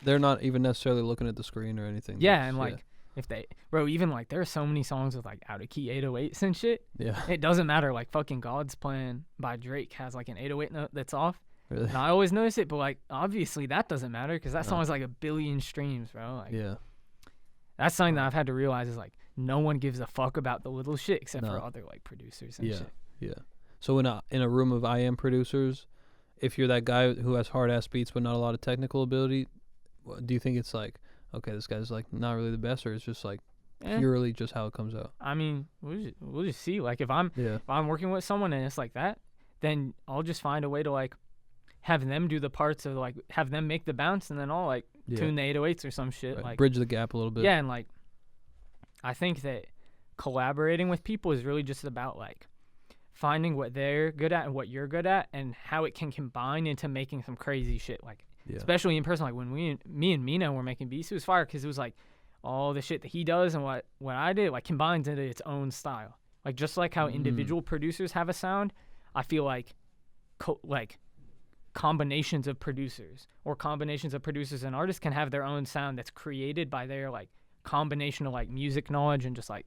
They're not even necessarily looking at the screen or anything. Yeah, and like if they, bro, even like there are so many songs with like out of key 808s and shit. Yeah. It doesn't matter. Like fucking God's Plan by Drake has like an 808 note that's off. Really? And I always notice it, but like obviously that doesn't matter because that No. song has like 1 billion streams, bro. Like, Yeah. that's something that I've had to realize is like no one gives a fuck about the little shit except for No. other like producers and Yeah. shit. Yeah. So in a room of IM producers, if you're that guy who has hard ass beats but not a lot of technical ability, do you think it's like, okay, this guy's like not really the best, or it's just like purely just how it comes out? I mean, we'll just see. Like if I'm working with someone and it's like that, then I'll just find a way to like have them do the parts of like have them make the bounce, and then I'll like tune the 808s or some shit. Right. Like Bridge the gap a little bit. yeah, and like I think that collaborating with people is really just about like finding what they're good at and what you're good at and how it can combine into making some crazy shit. Like especially in person, like when me and Mina were making beats, it was fire because it was like all the shit that he does and what I did like combines into its own style. Like just like how individual producers have a sound, I feel like like combinations of producers or combinations of producers and artists can have their own sound that's created by their like combination of like music knowledge and just like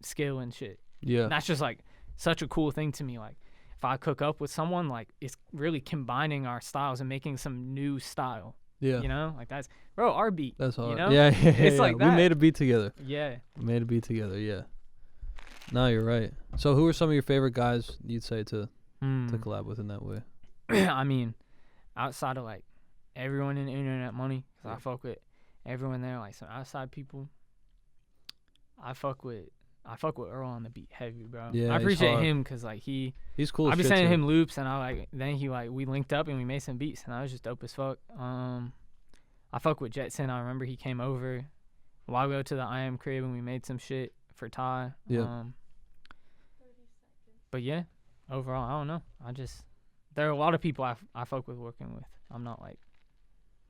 skill and shit. Yeah. And that's just like such a cool thing to me. Like if I cook up with someone, like it's really combining our styles and making some new style. Yeah. You know, like that's bro, our beat. That's hard. You know? Yeah. It's like that. We made a beat together. Yeah. We made a beat together. Yeah. No, you're right. So who are some of your favorite guys you'd say to collab with in that way? I mean, outside of like everyone in Internet Money, cause I fuck with everyone there. Like some outside people, I fuck with Earl on the beat heavy, bro. Yeah, I appreciate hard. him cause like he's cool. I be shit sending too. him loops and we linked up and we made some beats and I was just dope as fuck. I fuck with Jetson. I remember he came over a while ago to the IM crib and we made some shit for Ty. Yeah. But yeah, overall, I don't know. There are a lot of people I fuck with working with. I'm not like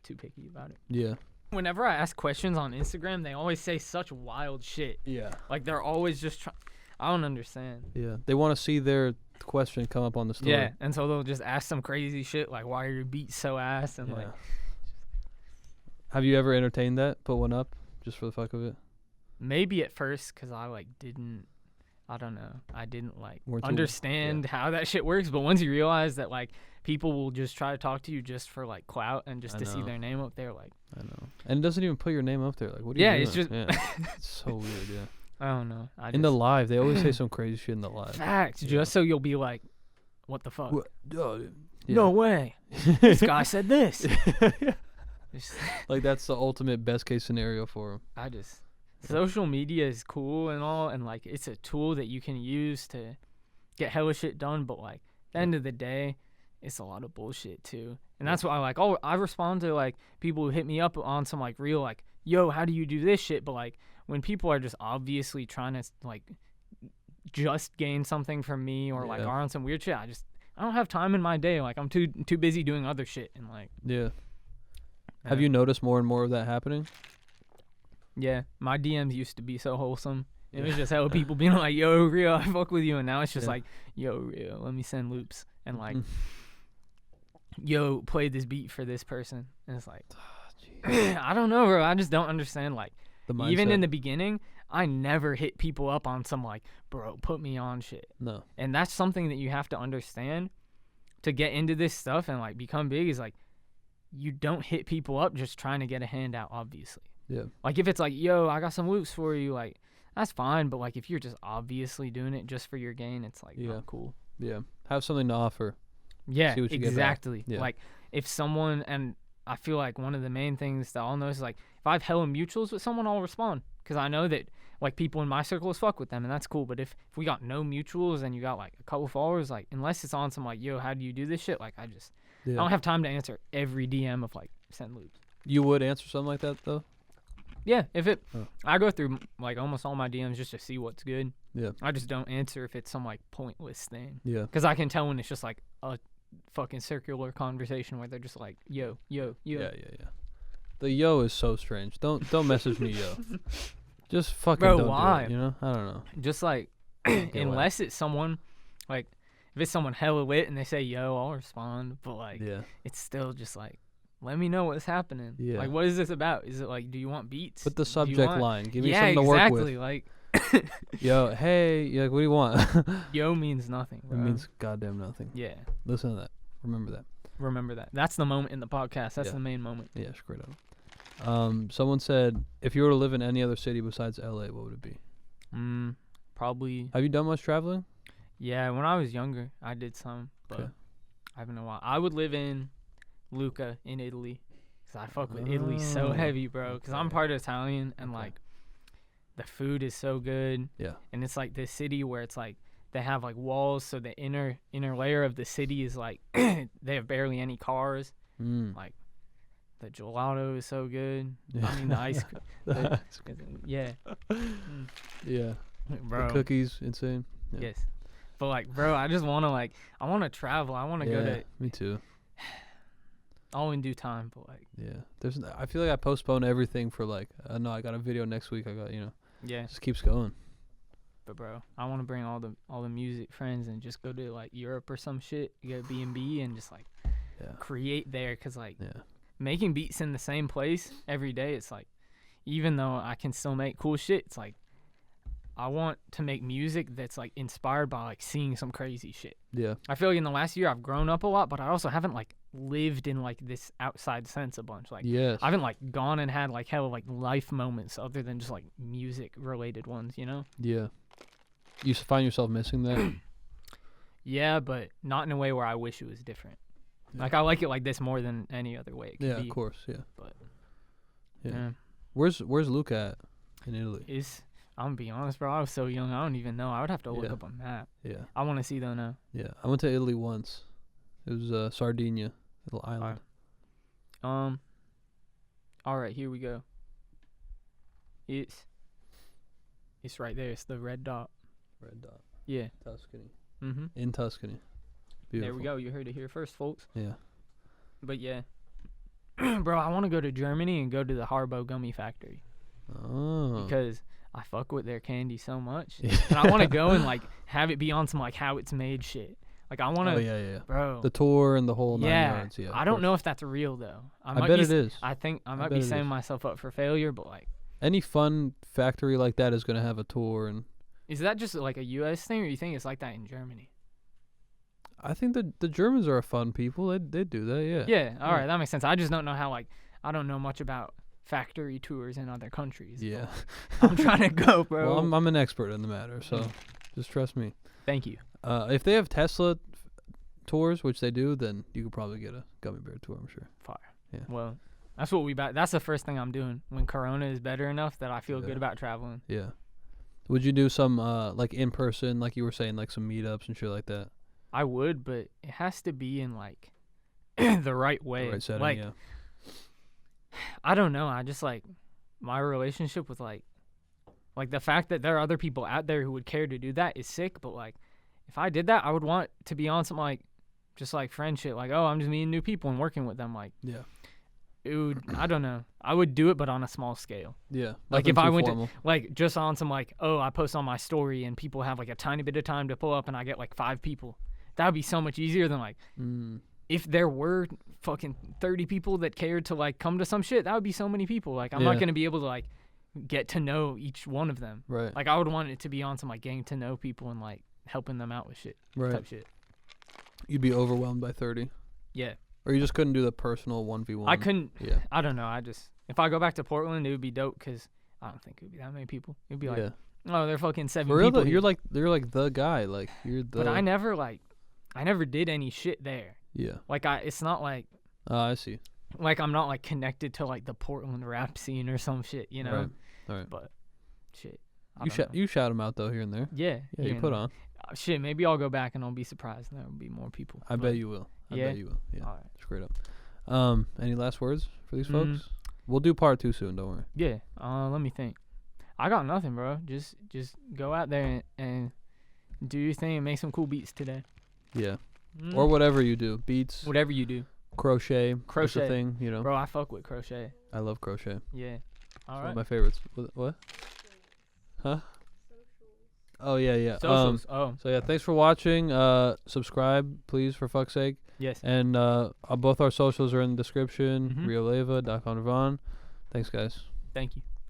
too picky about it. Yeah. Whenever I ask questions on Instagram, they always say such wild shit. Yeah. Like they're always just trying. I don't understand. Yeah. They want to see their question come up on the story. Yeah, and so they'll just ask some crazy shit like, "Why are your beats so ass?" And like, have you ever entertained that? Put one up just for the fuck of it? maybe at first, cause I like didn't. I don't know. I didn't like Weren't you- understand how that shit works. But once you realize that like people will just try to talk to you just for like clout and just I to see know. their name up there, like I know. And it doesn't even put your name up there. Like, what are you doing? it's just It's so weird, yeah. I don't know. In the live, they always say some crazy shit in the live. facts, Yeah. just so you'll be like, what the fuck? What? Oh, yeah. No way. This guy said this. Yeah. Just- Like, that's the ultimate best case scenario for him. social media is cool and all, and like it's a tool that you can use to get hella shit done, but like at the end of the day, it's a lot of bullshit too. And that's why like I respond to like people who hit me up on some like real like, yo, how do you do this shit? But like when people are just obviously trying to like just gain something from me or like Yeah. are on some weird shit, I don't have time in my day. Like I'm too busy doing other shit and like Yeah. Have you noticed more and more of that happening? Yeah, my DMs used to be so wholesome. It was just hella people being like, yo, Rio, I fuck with you. And now it's just like, yo, Rio, let me send loops. And like, yo, play this beat for this person. And it's like, I don't know, bro. I just don't understand. Like, even in the beginning, I never hit people up on some like, bro, put me on shit. No. And that's something that you have to understand to get into this stuff and like become big is like, you don't hit people up just trying to get a handout, obviously. Yeah. Like if it's like, yo, I got some loops for you, like that's fine. But like if you're just obviously doing it just for your gain, it's like not cool. Yeah. Have something to offer. Yeah, See what you get back. exactly. Yeah. Like if someone, and I feel like one of the main things that I'll notice is like if I have hella mutuals with someone, I'll respond because I know that like people in my circle is fuck with them and that's cool. But if we got no mutuals and you got like a couple followers, like unless it's on some like, yo, how do you do this shit? Like I don't have time to answer every DM of like send loops. You would answer something like that though? Yeah, I go through like almost all my DMs just to see what's good. Yeah. I just don't answer if it's some like pointless thing. Yeah. Because I can tell when it's just like a fucking circular conversation where they're just like, yo. Yeah. The yo is so strange. Don't message me yo. Just fucking Bro, don't why? do it, you know? I don't know. Just like, Get unless it's someone, like, if it's someone hella lit and they say yo, I'll respond. But like, Yeah. it's still just like, let me know what's happening. Yeah. Like, what is this about? Is it like, do you want beats? Put the Do you subject want- line. Give me yeah, something to work exactly. with. Like, Yo, hey, you're like, what do you want? yo means nothing, It bro. means goddamn nothing. Yeah. Listen to that. Remember that. remember that. That's the moment in the podcast. That's Yeah. the main moment. Yeah, straight up. Someone said, if you were to live in any other city besides LA, what would it be? Probably. Have you done much traveling? Yeah, when I was younger, I did some, but Okay. I haven't in a while. I would live in Lucca in Italy, cause I fuck with Italy so heavy, bro. Cause I'm Okay. part Italian, and Okay. like, the food is so good. Yeah. And it's like this city where it's like they have like walls, so the inner layer of the city is like they have barely any cars. Mm. Like, the gelato is so good. Yeah. I mean, the ice cream. That's Yeah. Yeah. Bro. The cookies, insane. Yeah. Yes. But like, bro, I just want to I want to travel. I want to go to me too. all in due time. But like, Yeah. I feel like I postpone everything for like, no, I got a video next week. I got, yeah. just keeps going. But bro, I want to bring all the music friends and just go to like Europe or some shit. Get a B&B and just like Yeah. create there. Cause like Yeah. making beats in the same place every day, it's like, even though I can still make cool shit, it's like, I want to make music that's like inspired by like seeing some crazy shit. Yeah. I feel like in the last year I've grown up a lot, but I also haven't like lived in like this outside sense a bunch. Like, Yes. I haven't like gone and had like hella like life moments other than just like music related ones, you know? Yeah. You find yourself missing that? Yeah, but not in a way where I wish it was different. Yeah. Like, I like it like this more than any other way it could Yeah, be. of course. Yeah. But Yeah. Where's Luca at in Italy? I'm gonna be honest, bro. I was so young, I don't even know. I would have to look Yeah. up a map. Yeah. I want to see though now. Yeah. I went to Italy once. It was Sardinia, little island. All right, here we go. It's right there. It's the red dot. Red dot. Yeah. Tuscany. Mm-hmm. In Tuscany. Beautiful. There we go. You heard it here first, folks. Yeah. But yeah, bro, I want to go to Germany and go to the Haribo gummy factory Oh. because I fuck with their candy so much, Yeah. and I want to go and like have it be on some like how it's made shit. Like, I want to, Oh yeah. bro. The tour and the whole 9 yeah, yards. Yeah. I don't know if that's real though. I might bet be it is. I think I might bet be it setting is. myself up for failure, but like, Any fun factory like that is gonna have a tour, and is that just like a U.S. thing, or you think it's like that in Germany? I think the Germans are fun people. They do that. Yeah. Yeah, all Yeah. right, that makes sense. I just don't know how, like, I don't know much about factory tours in other countries. Yeah. I'm trying to go, bro. Well, I'm an expert in the matter, so just trust me. Thank you. If they have Tesla tours, which they do, then you could probably get a gummy bear tour. I'm sure. Fire. Yeah. Well, that's what that's the first thing I'm doing when Corona is better enough that I feel Yeah. good about traveling. Yeah. Would you do some like in person, like you were saying, like some meetups and shit like that? I would, but it has to be in like the right way. The right setting. like, Yeah. I don't know. I just like my relationship with like the fact that there are other people out there who would care to do that is sick. But like, if I did that, I would want to be on some like just like friendship. Like, oh, I'm just meeting new people and working with them. Like, Yeah. it would. I don't know. I would do it, but on a small scale. Yeah. Like, Nothing if I too went formal. to like just on some like, oh, I post on my story and people have like a tiny bit of time to pull up and I get like 5 people. That would be so much easier than like if there were fucking 30 people that cared to like come to some shit. That would be so many people. Like, I'm not Yeah. gonna be able to like get to know each one of them. Right. Like, I would want it to be on some like getting to know people and like helping them out with shit Right. type shit. You'd be overwhelmed by 30, Yeah, or you just couldn't do the personal 1v1. I couldn't. Yeah. I don't know. I just if I go back to Portland, it would be dope because I don't think it would be that many people. It'd be like, Yeah. oh, they're fucking 7 For real, people. though, here. you're like the guy. Like you're the. But I never did any shit there. Yeah. Like, it's not like I see. I'm not like connected to like the Portland rap scene or some shit, you know. Right. All right. But shit, I You don't know. you shout them out though here and there. Yeah. Yeah. here You and put there. on. Shit, maybe I'll go back and I'll be surprised and there will be more people. I bet you will. I Yeah? bet you will. Yeah. All right. Straight up. Any last words for these folks? We'll do part 2 soon. Don't worry. Yeah. Let me think. I got nothing, bro. Just go out there and do your thing and make some cool beats today. Yeah. Or whatever you do. Beats. Whatever you do, Crochet. That's Crochet. a thing. You know. bro. I fuck with crochet. I love crochet. Yeah. All It's one right. of my favorites. What? Huh? Oh yeah, yeah. Socials. So yeah, thanks for watching. Subscribe, please, for fuck's sake. Yes. And both our socials are in the description. Mhm. Rio Leyva, DotComNirvan. Thanks, guys. Thank you.